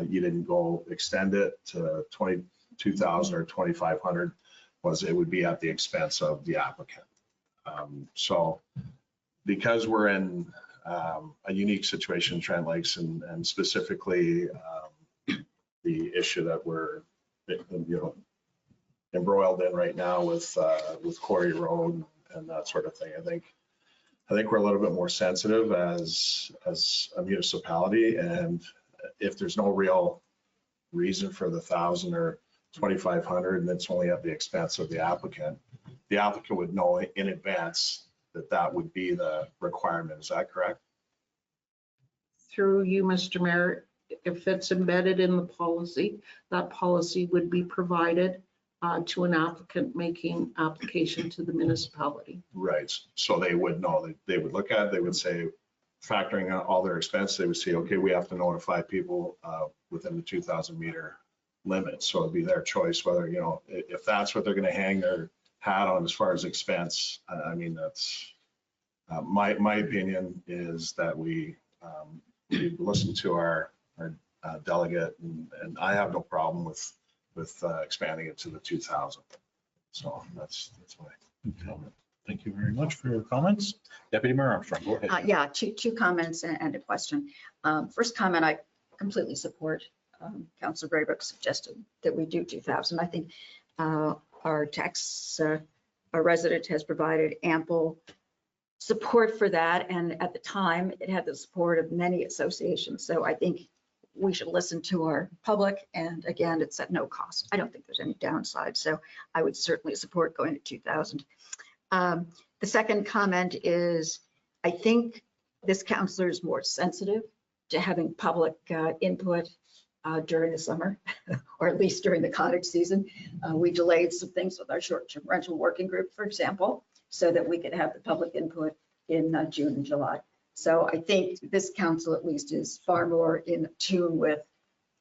you didn't go extend it to 22,000 or 2,500 was it would be at the expense of the applicant. So because we're in a unique situation in Trent Lakes and specifically the issue that we're, embroiled in right now with Quarry Road and that sort of thing, I think we're a little bit more sensitive as a municipality. And if there's no real reason for the 1,000 or 2,500 and it's only at the expense of the applicant would know in advance that would be the requirement. Is that correct? Through you, Mr. Mayor, if it's embedded in the policy, that policy would be provided to an applicant making application to the municipality. Right. So they would know, they would look at it, they would say, factoring out all their expenses, they would say, okay, we have to notify people within the 2,000 meter limit. So it'd be their choice whether, if that's what they're going to hang their hat on as far as expense. I mean, that's my opinion is that we listen to our delegate, and I have no problem with expanding it to the 2,000. So that's my comment. Thank you very much for your comments. Deputy Mayor Armstrong, go ahead. Yeah, two comments and a question. First comment, I completely support Councilor Braybrook suggested that we do 2,000. I think our resident has provided ample support for that. And at the time, it had the support of many associations. So I think we should listen to our public. And again, it's at no cost. I don't think there's any downside. So I would certainly support going to 2,000. The second comment is, I think this councillor is more sensitive to having public input during the summer, or at least during the cottage season. We delayed some things with our short-term rental working group, for example, so that we could have the public input in June and July. So I think this council at least is far more in tune with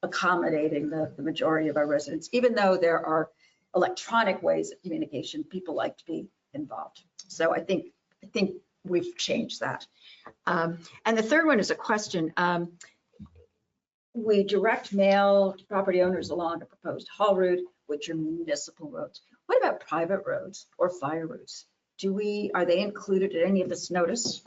accommodating the majority of our residents, even though there are electronic ways of communication, people like to be involved. So I think we've changed that. And the third one is a question. We direct mail to property owners along a proposed haul route, which are municipal roads. What about private roads or fire routes? Are they included in any of this notice?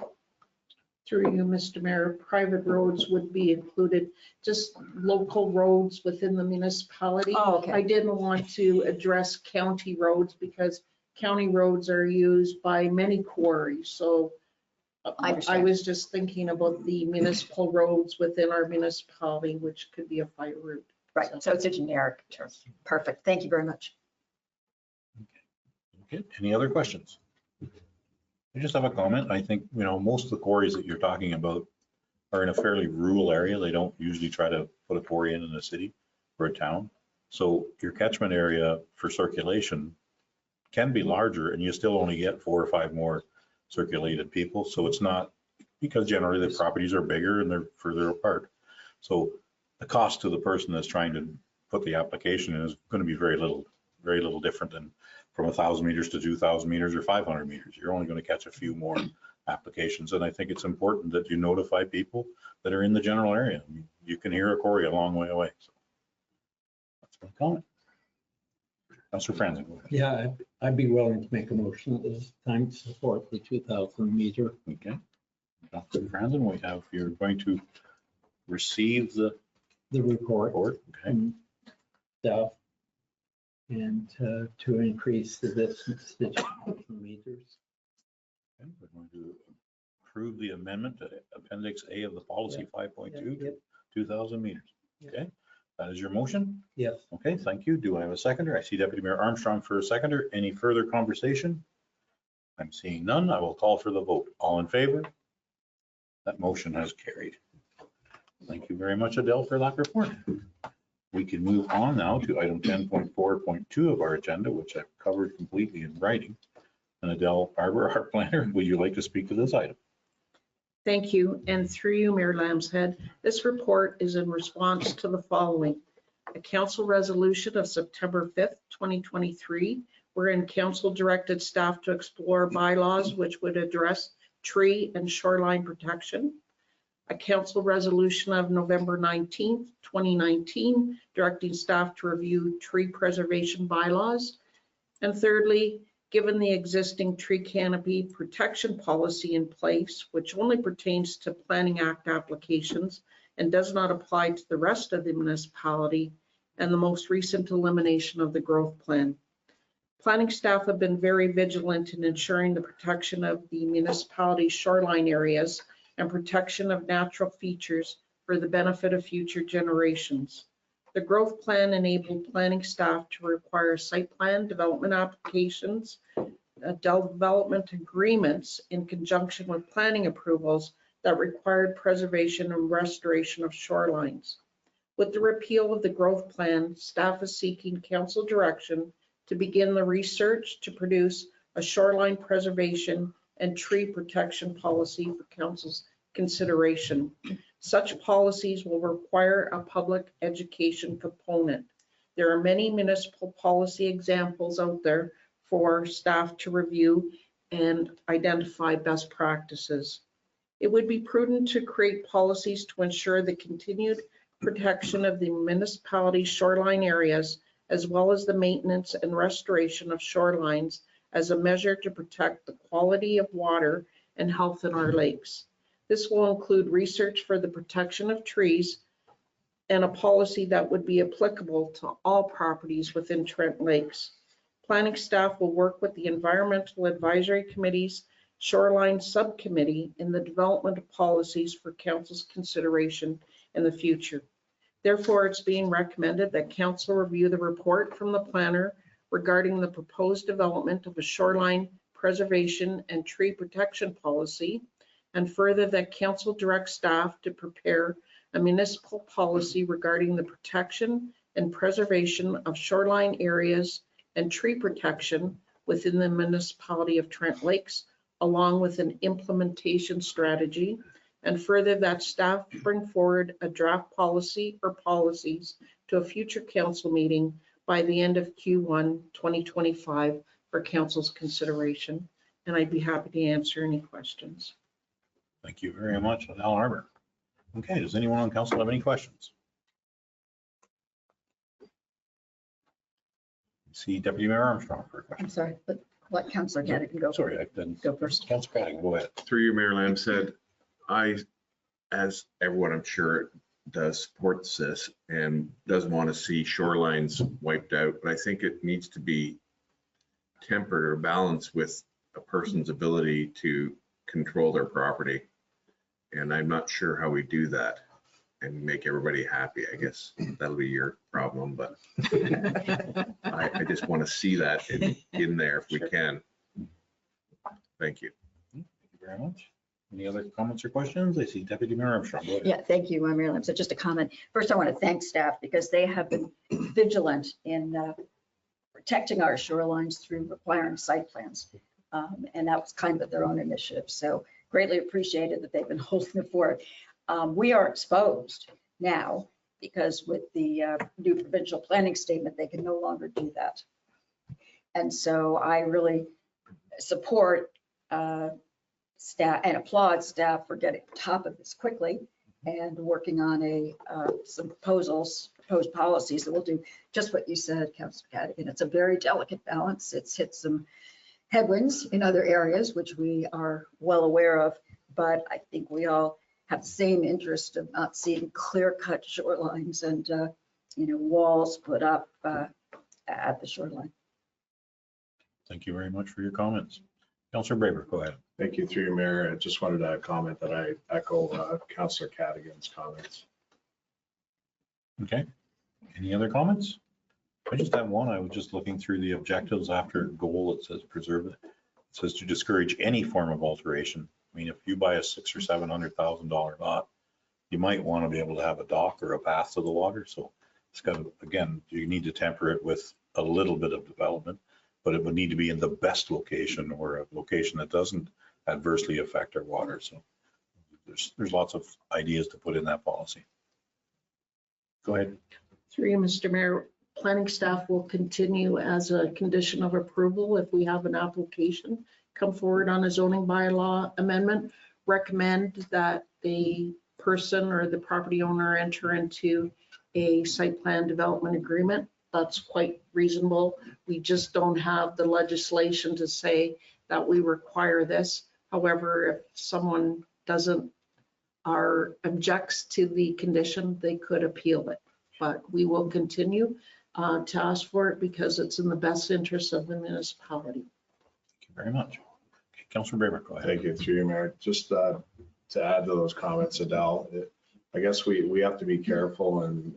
Through you, Mr. Mayor, private roads would be included, just local roads within the municipality. Oh, okay. I didn't want to address county roads because county roads are used by many quarries. So I was just thinking about the municipal roads within our municipality, which could be a fire route. Right, so it's a generic term. Perfect, thank you very much. Okay, any other questions? I just have a comment. I think, most of the quarries that you're talking about are in a fairly rural area. They don't usually try to put a quarry in a city or a town. So your catchment area for circulation can be larger and you still only get 4 or 5 more circulated people. So it's not, because generally the properties are bigger and they're further apart. So the cost to the person that's trying to put the application in is going to be very little different than from 1,000 meters to 2,000 meters or 500 meters. You're only going to catch a few more applications. And I think it's important that you notify people that are in the general area. You can hear a quarry a long way away. So that's my comment. Councilor Franzen, go ahead. Yeah, I'd be willing to make a motion at this time to support the 2,000 meter. Okay. Councilor Franzen, you're going to receive the report Okay. from staff and to increase the distance to 2,000 meters. Okay, we're going to approve the amendment to Appendix A of the policy 5.2 to 2,000 meters. Okay, that is your motion? Yes. Okay, thank you. Do I have a seconder? I see Deputy Mayor Armstrong for a seconder. Any further conversation? I'm seeing none. I will call for the vote. All in favor? That motion has carried. Thank you very much, Adele, for that report. We can move on now to item 10.4.2 of our agenda, which I've covered completely in writing. And Adele Barber, our planner, would you like to speak to this item? Thank you. And through you, Mayor Lambshead, this report is in response to the following. A council resolution of September 5th, 2023, wherein council directed staff to explore bylaws which would address tree and shoreline protection. A council resolution of November 19th, 2019, directing staff to review tree preservation bylaws. And thirdly, given the existing tree canopy protection policy in place, which only pertains to Planning Act applications and does not apply to the rest of the municipality, and the most recent elimination of the growth plan. Planning staff have been very vigilant in ensuring the protection of the municipality's shoreline areas and protection of natural features for the benefit of future generations. The growth plan enabled planning staff to require site plan development applications, development agreements in conjunction with planning approvals that required preservation and restoration of shorelines. With the repeal of the growth plan, staff is seeking council direction to begin the research to produce a shoreline preservation and tree protection policy for council's consideration. Such policies will require a public education component. There are many municipal policy examples out there for staff to review and identify best practices. It would be prudent to create policies to ensure the continued protection of the municipality's shoreline areas, as well as the maintenance and restoration of shorelines as a measure to protect the quality of water and health in our lakes. This will include research for the protection of trees and a policy that would be applicable to all properties within Trent Lakes. Planning staff will work with the Environmental Advisory Committee's Shoreline Subcommittee in the development of policies for council's consideration in the future. Therefore, it's being recommended that council review the report from the planner regarding the proposed development of a shoreline preservation and tree protection policy, and further that council direct staff to prepare a municipal policy regarding the protection and preservation of shoreline areas and tree protection within the municipality of Trent Lakes, along with an implementation strategy, and further that staff bring forward a draft policy or policies to a future council meeting by the end of Q1 2025 for council's consideration. And I'd be happy to answer any questions. Thank you very much, Al Arbor. Okay, does anyone on council have any questions? See Deputy Mayor Armstrong for a question. I'm sorry, but let Councillor Cadigan go. Sorry, I didn't. Go first. Councilor Cadigan, go ahead. Through you, Mayor Lamb said, I, as everyone I'm sure does, supports this and doesn't want to see shorelines wiped out, but I think it needs to be tempered or balanced with a person's ability to control their property. And I'm not sure how we do that and make everybody happy. I guess that'll be your problem, but I just want to see that in there if we can. Thank you. Thank you very much. Any other comments or questions? I see Deputy Mayor Armstrong. Go ahead. Yeah, thank you, Mayor Lamb. So just a comment. First, I want to thank staff because they have been vigilant in protecting our shorelines through requiring site plans. And that was kind of their own initiative. So greatly appreciated that they've been holding the fort. We are exposed now because with the new provincial planning statement, they can no longer do that. And so I really support staff and applaud staff for getting on top of this quickly and working on some proposed policies that will do just what you said, Councilor Cadigan. It's a very delicate balance. It's hit some headwinds in other areas, which we are well aware of, but I think we all have the same interest of not seeing clear-cut shorelines and walls put up at the shoreline. Thank you very much for your comments. Councilor Braber, go ahead. Thank you, through you, Mayor. I just wanted to comment that I echo Councillor Cadigan's comments. Okay. Any other comments? I just have one. I was just looking through the objectives after goal. It says preserve it. It says to discourage any form of alteration. I mean, if you buy a $600,000 or $700,000 lot, you might want to be able to have a dock or a path to the water. So it's got to, again, you need to temper it with a little bit of development, but it would need to be in the best location or a location that doesn't adversely affect our water. So there's lots of ideas to put in that policy. Go ahead. Through you, Mr. Mayor, planning staff will continue as a condition of approval if we have an application come forward on a zoning bylaw amendment, recommend that the person or the property owner enter into a site plan development agreement. That's quite reasonable. We just don't have the legislation to say that we require this. However, if someone doesn't or objects to the condition, they could appeal it. But we will continue to ask for it because it's in the best interest of the municipality. Thank you very much. Okay, Councilor Braber, go ahead. Thank you, through you, Mayor. Just to add to those comments, Adele, I guess we have to be careful and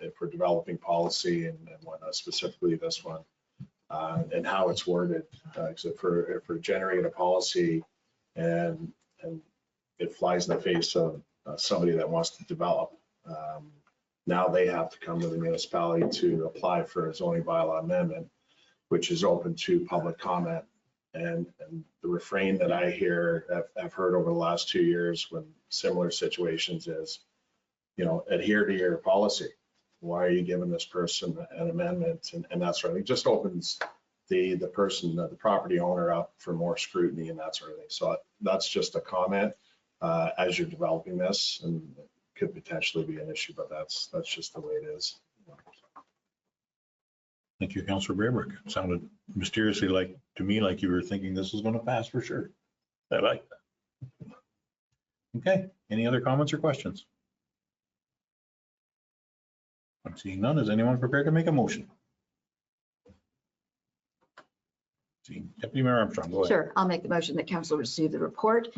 if we're developing policy and whatnot, specifically this one, and how it's worded. Because if we're generating a policy and it flies in the face of somebody that wants to develop, now they have to come to the municipality to apply for a zoning bylaw amendment, which is open to public comment. And the refrain that I hear, I've heard over the last 2 years when similar situations is, adhere to your policy. Why are you giving this person an amendment? And that sort of thing. It just opens the person, the property owner up for more scrutiny and that sort of thing. So that's just a comment as you're developing this, and it could potentially be an issue, but that's just the way it is. Thank you, Councilor Braber. It sounded mysteriously to me like you were thinking this was going to pass for sure. I like that. Okay, any other comments or questions? I'm seeing none. Is anyone prepared to make a motion? Deputy Mayor Armstrong, go ahead. Sure, I'll make the motion that council receive the report,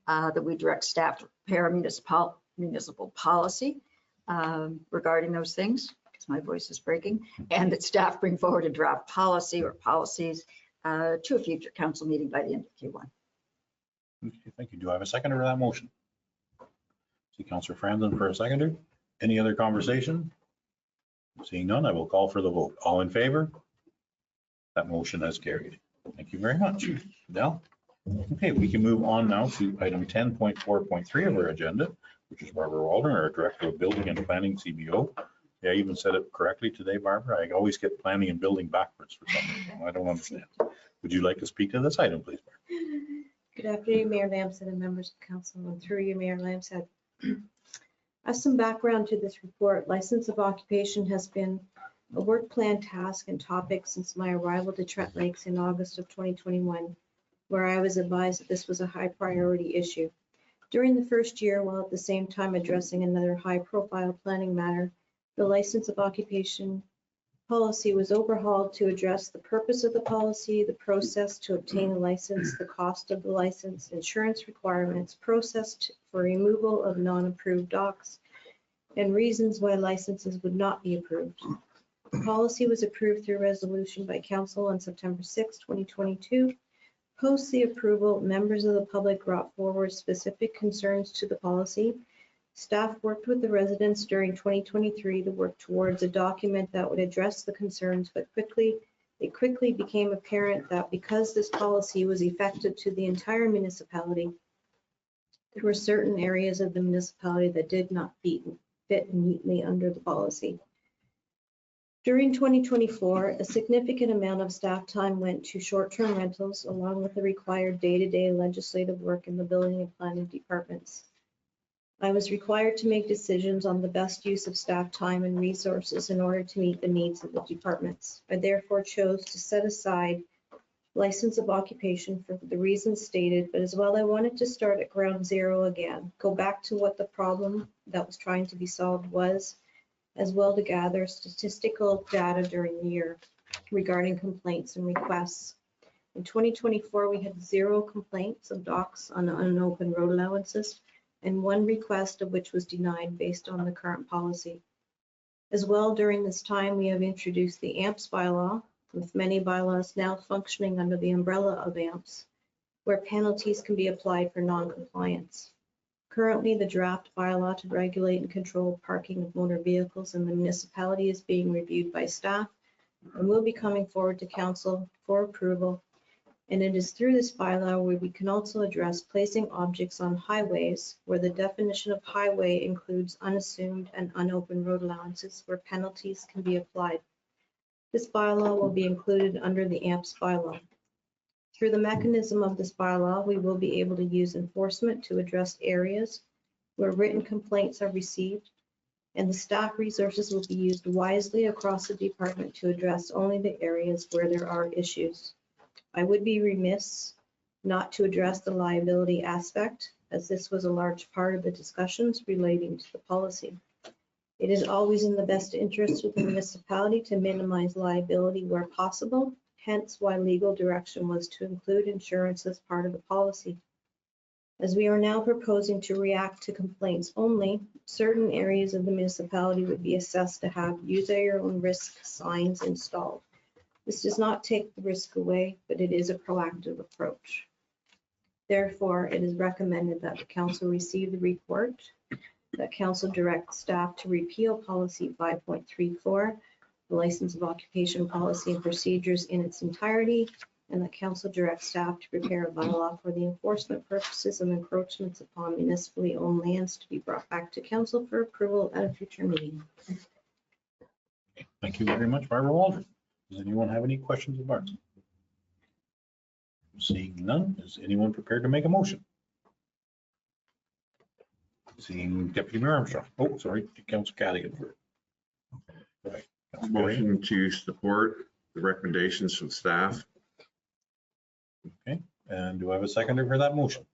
that we direct staff to prepare a municipal policy regarding those things, because my voice is breaking, and that staff bring forward a draft policy or policies to a future council meeting by the end of Q1. Okay, thank you. Do I have a seconder for that motion? See Councilor Franzen for a seconder. Any other conversation? Seeing none, I will call for the vote. All in favor? That motion has carried. Thank you very much. Adele? Okay, we can move on now to item 10.4.3 of our agenda, which is Barbara Waldron, our Director of Building and Planning, CBO. Yeah, I even said it correctly today, Barbara. I always get planning and building backwards for some reason. I don't understand. Would you like to speak to this item, please, Barbara? Good afternoon, Mayor Lamson and members of council, and through you, Mayor Lamson. As some background to this report, license of occupation has been a work plan task and topic since my arrival to Trent Lakes in August of 2021, where I was advised that this was a high priority issue. During the first year, while at the same time addressing another high profile planning matter, the license of occupation policy was overhauled to address the purpose of the policy, the process to obtain a license, the cost of the license, insurance requirements, process for removal of non-approved docks, and reasons why licenses would not be approved. The policy was approved through resolution by council on September 6, 2022. Post the approval, members of the public brought forward specific concerns to the policy. Staff worked with the residents during 2023 to work towards a document that would address the concerns, but it quickly became apparent that because this policy was effective to the entire municipality, there were certain areas of the municipality that did not fit neatly under the policy. During 2024, a significant amount of staff time went to short-term rentals, along with the required day-to-day legislative work in the building and planning departments. I was required to make decisions on the best use of staff time and resources in order to meet the needs of the departments. I therefore chose to set aside license of occupation for the reasons stated, but as well, I wanted to start at ground zero again, go back to what the problem that was trying to be solved was, as well to gather statistical data during the year regarding complaints and requests. In 2024, we had 0 complaints of docks on unopened road allowances, and 1 request of which was denied based on the current policy. As well, during this time, we have introduced the AMPS bylaw, with many bylaws now functioning under the umbrella of AMPS, where penalties can be applied for non-compliance. Currently, the draft bylaw to regulate and control parking of motor vehicles in the municipality is being reviewed by staff and will be coming forward to council for approval And it is through this bylaw where we can also address placing objects on highways where the definition of highway includes unassumed and unopened road allowances where penalties can be applied. This bylaw will be included under the AMPS bylaw. Through the mechanism of this bylaw, we will be able to use enforcement to address areas where written complaints are received, and the staff resources will be used wisely across the department to address only the areas where there are issues. I would be remiss not to address the liability aspect, as this was a large part of the discussions relating to the policy. It is always in the best interest of the municipality to minimize liability where possible, hence why legal direction was to include insurance as part of the policy. As we are now proposing to react to complaints only, certain areas of the municipality would be assessed to have use at your own risk signs installed. This does not take the risk away, but it is a proactive approach. Therefore, it is recommended that the council receive the report, that council direct staff to repeal policy 5.34, the license of occupation policy and procedures in its entirety, and that council direct staff to prepare a bylaw for the enforcement purposes of encroachments upon municipally owned lands to be brought back to council for approval at a future meeting. Thank you very much, Barbara Waldron. Does anyone have any questions of Barbara? Seeing none, is anyone prepared to make a motion? Seeing Deputy Mayor Armstrong. Oh, sorry, Councilor Cadigan. Right. Motion to support the recommendations from staff. Okay, and do I have a seconder for that motion?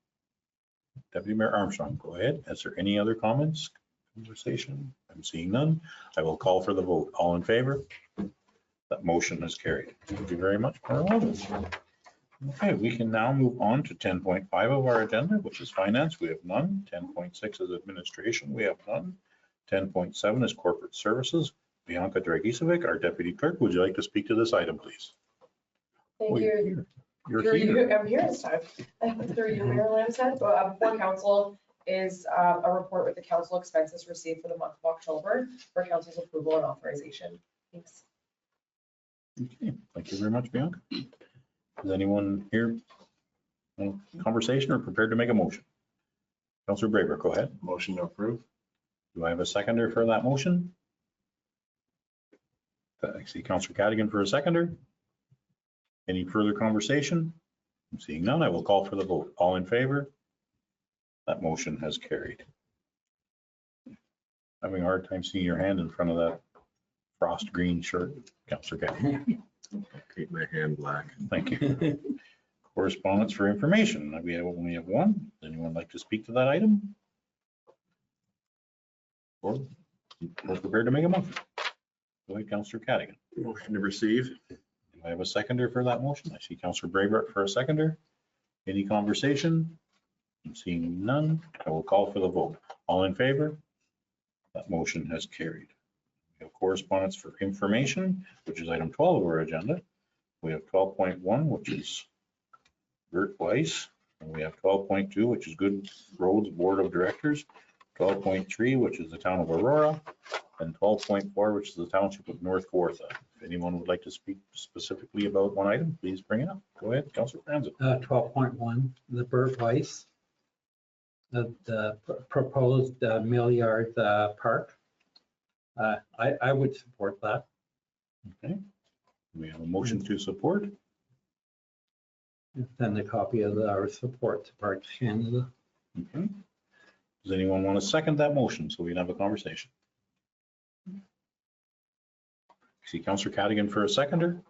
Deputy Mayor Armstrong, go ahead. Is there any other comments, conversation? I'm seeing none. I will call for the vote. All in favor? That motion is carried. Thank you very much, Mayor Waldron. Okay, we can now move on to 10.5 of our agenda, which is finance. We have none. 10.6 is administration. We have none. 10.7 is corporate services. Bianca Dragicevic, our deputy clerk, would you like to speak to this item, please? Thank you. You're here. I'm here this time. Through you, Mayor Lamstead. Before council is a report with the council expenses received for the month of October for council's approval and authorization. Thanks. Okay, thank you very much, Bianca. Is anyone here in conversation or prepared to make a motion? Councilor Braber, go ahead. Motion to approve. Do I have a seconder for that motion? I see Councilor Cadigan for a seconder. Any further conversation? I'm seeing none. I will call for the vote. All in favor? That motion has carried. Having a hard time seeing your hand in front of that frost green shirt, Councilor Cadigan. Keep my hand black. Thank you. Correspondence for information. We only have one. Does anyone like to speak to that item? Or prepared to make a motion? Go ahead, Councilor Cadigan. Motion to receive. Do I have a seconder for that motion? I see Councilor Braybert for a seconder. Any conversation? I'm seeing none. I will call for the vote. All in favor? That motion has carried. We have correspondence for information, which is item 12 of our agenda. We have 12.1, which is Bert Weiss, and we have 12.2, which is Good Roads Board of Directors, 12.3, which is the town of Aurora, and 12.4, which is the township of North Kawartha. If anyone would like to speak specifically about one item, please bring it up. Go ahead, Councilor Franzen. 12.1, the Bert Weiss, the proposed Milliard Park. I would support that. Okay. We have a motion to support. Send a copy of our support to Parks Canada. Okay. Does anyone want to second that motion so we can have a conversation? See Councilor Cadigan for a seconder.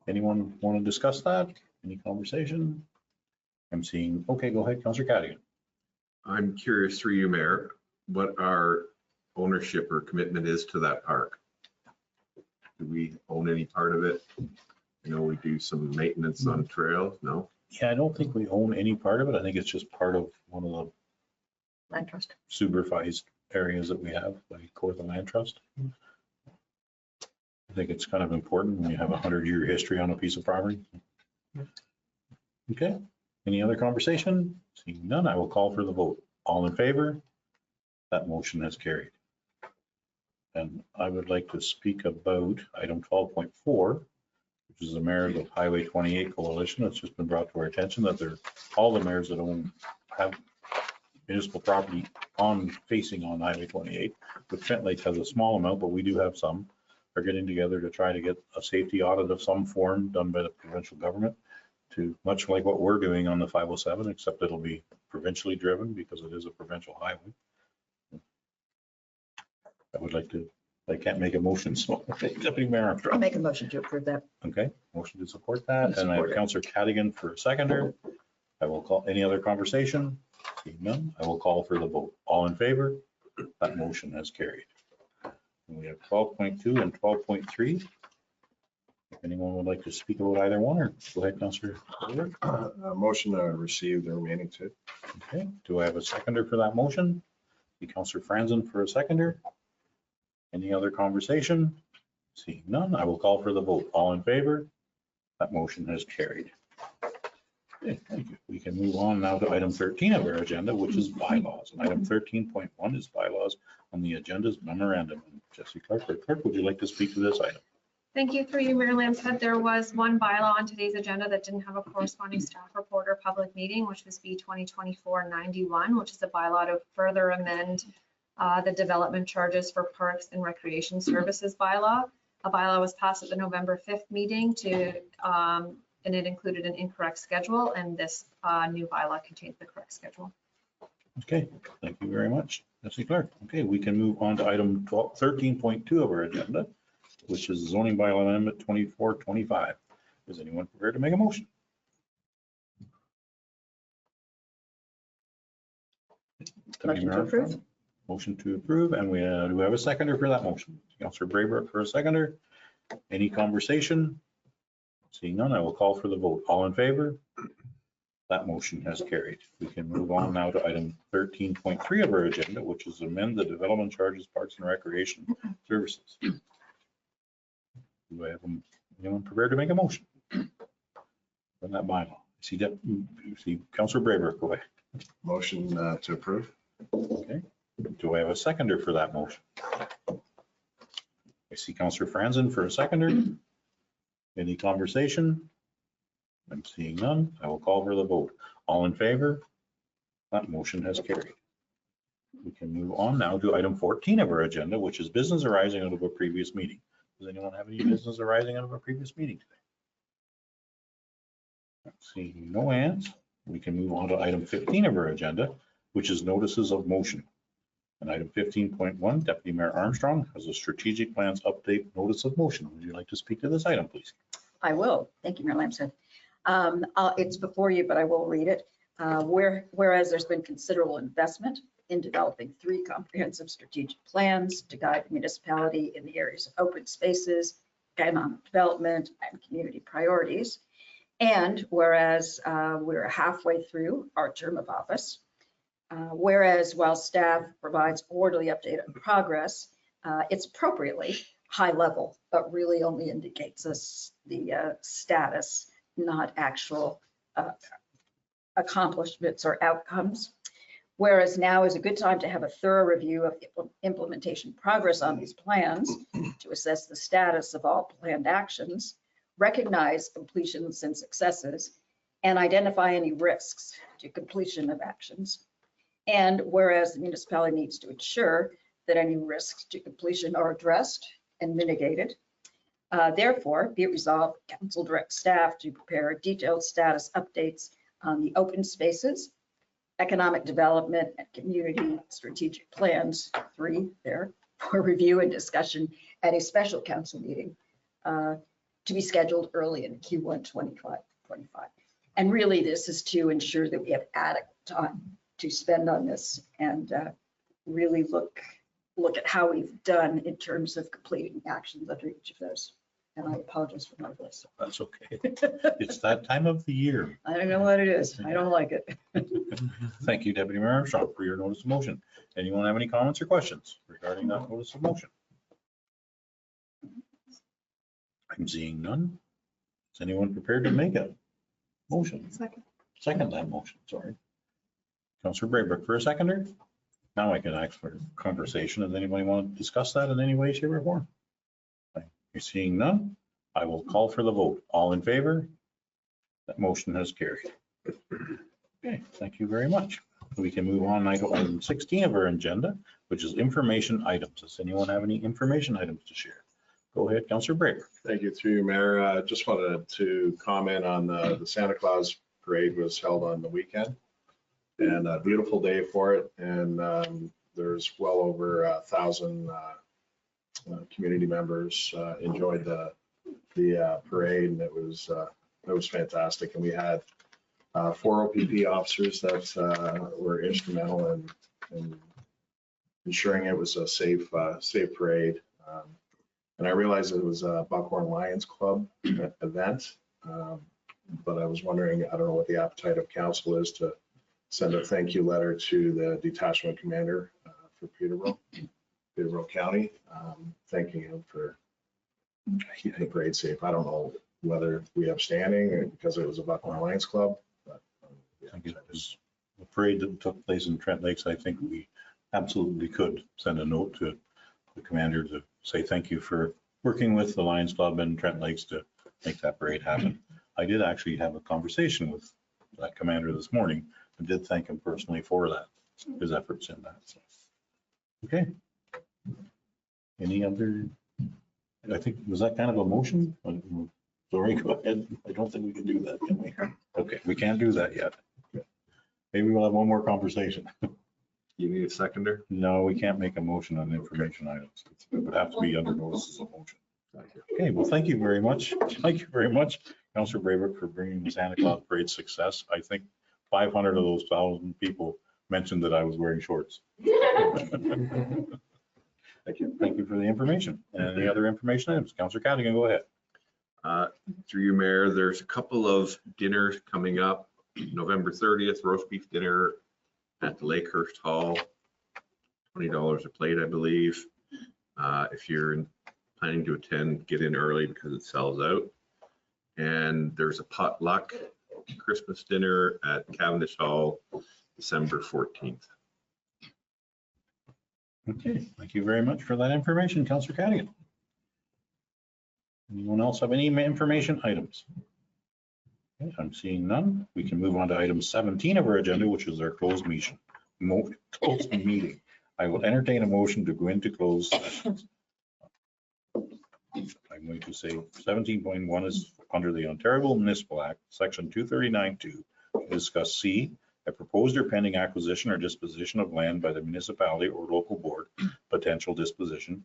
Anyone want to discuss that? Any conversation? I'm seeing, okay, go ahead, Councilor Cadigan. I'm curious through you, Mayor, what our ownership or commitment is to that park. Do we own any part of it? You know, we do some maintenance on trails, no? Yeah, I don't think we own any part of it. I think it's just part of one of the Land trust. supervised areas that we have, like Kawartha Land Trust. I think it's kind of important when you have a 100-year history on a piece of property. Okay, any other conversation? Seeing none, I will call for the vote. All in favor? That motion has carried. And I would like to speak about item 12.4, which which is the mayors of Highway 28 Coalition. It's just been brought to our attention that all the mayors that have municipal property facing on Highway 28, but Trent Lake has a small amount, but we do have some, are getting together to try to get a safety audit of some form done by the provincial government, to much like what we're doing on the 507, except it'll be provincially driven because it is a provincial highway. I can't make a motion, so Deputy Mayor I'll Armstrong. make a motion to approve that. Okay, motion to support that, and I have Support it. Councillor Cadigan for a seconder. I will call, any other conversation? Seeing none, I will call for the vote. All in favor? That motion has carried. And we have 12.2 and 12.3. If anyone would like to speak about either one, or go ahead, Councillor. Motion to receive the remaining two. Okay, do I have a seconder for that motion? The Councillor Franzen for a seconder. Any other conversation? Seeing none, I will call for the vote. All in favor? That motion has carried. Okay, thank you. We can move on now to item 13 of our agenda, which is bylaws. And item 13.1 is bylaws on the agenda's memorandum. Jesse Clark, or Clerk, would you like to speak to this item? Thank you. Through you, Mayor Lambshead. There was one bylaw on today's agenda that didn't have a corresponding staff report or public meeting, which was B 2024-91, which is a bylaw to further amend the development charges for parks and recreation services bylaw. A bylaw was passed at the November 5th meeting and it included an incorrect schedule, and this new bylaw contains the correct schedule. Okay, thank you very much, Jesse Clark. Okay, we can move on to item 13.2 of our agenda, which is zoning bylaw amendment 2425. Is anyone prepared to make a motion? Motion to approve. Motion to approve, and we do we have a seconder for that motion? Councillor Braybrook for a seconder. Any conversation? Seeing none, I will call for the vote. All in favor? That motion has carried. We can move on now to item 13.3 of our agenda, which is amend the development charges, parks and recreation services. Do I have anyone prepared to make a motion on that bylaw? See Councillor Braybrook, go ahead. Motion to approve. Okay. Do I have a seconder for that motion? I see Councillor Franzen for a seconder. Any conversation? I'm seeing none. I will call for the vote. All in favor? That motion has carried. We can move on now to item 14 of our agenda, which is business arising out of a previous meeting. Does anyone have any business arising out of a previous meeting today? Seeing no hands, we can move on to item 15 of our agenda, which is notices of motion. And item 15.1, Deputy Mayor Armstrong has a strategic plans update notice of motion. Would you like to speak to this item, please? I will. Thank you, Mayor Lambshead. It's before you, but I will read it. Whereas there's been considerable investment in developing 3 comprehensive strategic plans to guide the municipality in the areas of open spaces, economic development, and community priorities. And whereas we're halfway through our term of office, whereas while staff provides orderly update on progress, it's appropriately high level, but really only indicates us the status, not actual accomplishments or outcomes. Whereas now is a good time to have a thorough review of implementation progress on these plans to assess the status of all planned actions, recognize completions and successes, and identify any risks to completion of actions. And whereas the municipality needs to ensure that any risks to completion are addressed and mitigated, therefore be it resolved, council directs staff to prepare detailed status updates on the open spaces, economic development, and community strategic plans, 3 there, for review and discussion at a special council meeting to be scheduled early in Q1 25. And really this is to ensure that we have adequate time to spend on this and really look at how we've done in terms of completing actions under each of those. And I apologize for my voice. That's okay. It's that time of the year. I don't know what it is. I don't like it. Thank you, Deputy Mayor Armstrong, for your notice of motion. Anyone have any comments or questions regarding that notice of motion? I'm seeing none. Is anyone prepared to make a motion? Second that motion, sorry. Councillor Braybrook for a seconder. Now I can ask for conversation. Does anybody want to discuss that in any way, shape, or form? You're seeing none. I will call for the vote. All in favor? That motion has carried. Okay, thank you very much. We can move on now to item 16 of our agenda, which is information items. Does anyone have any information items to share? Go ahead, Councillor Braber. Thank you, through you, Mayor. Just wanted to comment on the Santa Claus parade was held on the weekend, and a beautiful day for it. And there's well over 1,000 community members enjoyed the parade, and it was fantastic. And we had 4 OPP officers that were instrumental in ensuring it was a safe parade. And I realized it was a Buckhorn Lions Club event, but I was wondering, I don't know what the appetite of council is to send a thank you letter to the detachment commander for Peterborough County, thanking him for keeping the parade safe. I don't know whether we have standing because it was a Buckhorn Lions Club, but I think it was a parade that took place in Trent Lakes. I think we absolutely could send a note to the commander to say thank you for working with the Lions Club in Trent Lakes to make that parade happen. I did actually have a conversation with that commander this morning and did thank him personally for that, his efforts in that. So, okay. Any other, I think, was that kind of a motion? Sorry, go ahead. I don't think we can do that, can we? Okay, we can't do that yet. Maybe we'll have one more conversation. You need a seconder? No, we can't make a motion on information items. It would have to be under notice of motion. Okay, well, thank you very much. Thank you very much, Councillor Braber, for bringing the Santa Claus parade success. I think 500 of those 1,000 people mentioned that I was wearing shorts. Thank you. Thank you for the information. And any other information items? Councillor Cadigan, go ahead. Through you, Mayor, there's a couple of dinners coming up. November 30th, roast beef dinner at the Lakehurst Hall, $20 a plate, I believe. If you're planning to attend, get in early because it sells out. And there's a potluck Christmas dinner at Cavendish Hall, December 14th. Okay, thank you very much for that information, Councillor Cadigan. Anyone else have any information items? Okay, I'm seeing none. We can move on to item 17 of our agenda, which is our closed meeting. I will entertain a motion to go into closed sessions. I'm going to say 17.1 is under the Ontario Municipal Act, Section 239(2), to discuss C, a proposed or pending acquisition or disposition of land by the municipality or local board, potential disposition.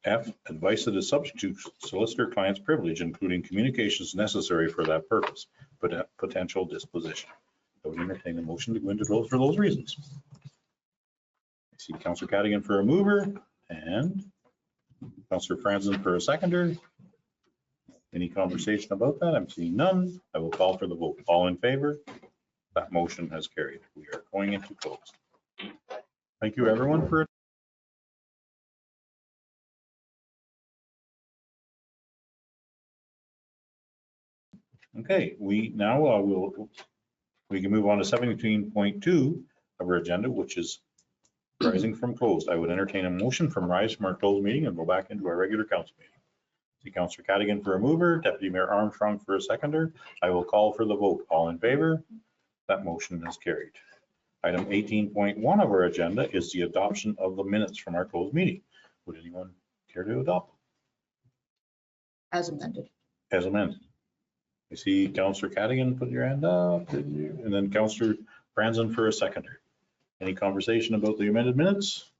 F, advice that is subject to solicitor-client's privilege, including communications necessary for that purpose, but potential disposition. I would entertain a motion to go into close for those reasons. I see Councillor Cadigan for a mover and Councillor Franzen for a seconder. Any conversation about that? I'm seeing none. I will call for the vote. All in favor? That motion has carried. We are going into close. Thank you, everyone, for okay, we can move on to 17.2 of our agenda, which is rising from closed. I would entertain a motion from rise from our closed meeting and go back into our regular council meeting. See Councillor Cadigan for a mover, Deputy Mayor Armstrong for a seconder. I will call for the vote. All in favor? That motion is carried. Item 18.1 of our agenda is the adoption of the minutes from our closed meeting. Would anyone care to adopt? As amended. As amended. I see Councillor Cadigan put your hand up, and then Councillor Franzen for a seconder. Any conversation about the amended minutes?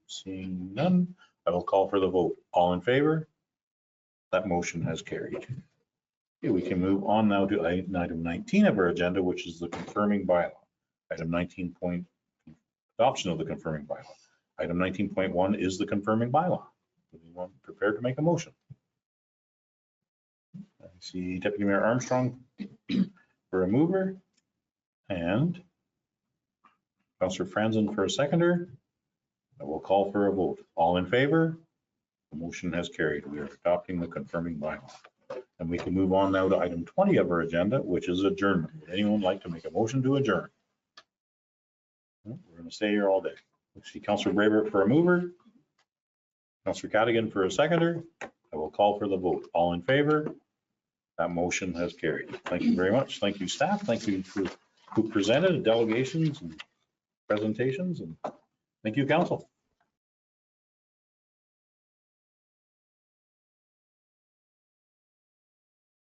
Seeing none, I will call for the vote. All in favor? That motion has carried. Okay, we can move on now to item 19 of our agenda, which is the confirming bylaw. Item 19 point, adoption of the confirming bylaw. Item 19.1 is the confirming bylaw. Anyone prepared to make a motion? I see Deputy Mayor Armstrong for a mover and Councillor Franzen for a seconder. I will call for a vote. All in favor? The motion has carried. We are adopting the confirming bylaw. And we can move on now to item 20 of our agenda, which is adjournment. Would anyone like to make a motion to adjourn? We're going to stay here all day. I see Councillor Braber for a mover. Councillor Cadigan for a seconder. I will call for the vote. All in favor? That motion has carried. Thank you very much. Thank you, staff. Thank you for who presented, delegations and presentations, and thank you, council.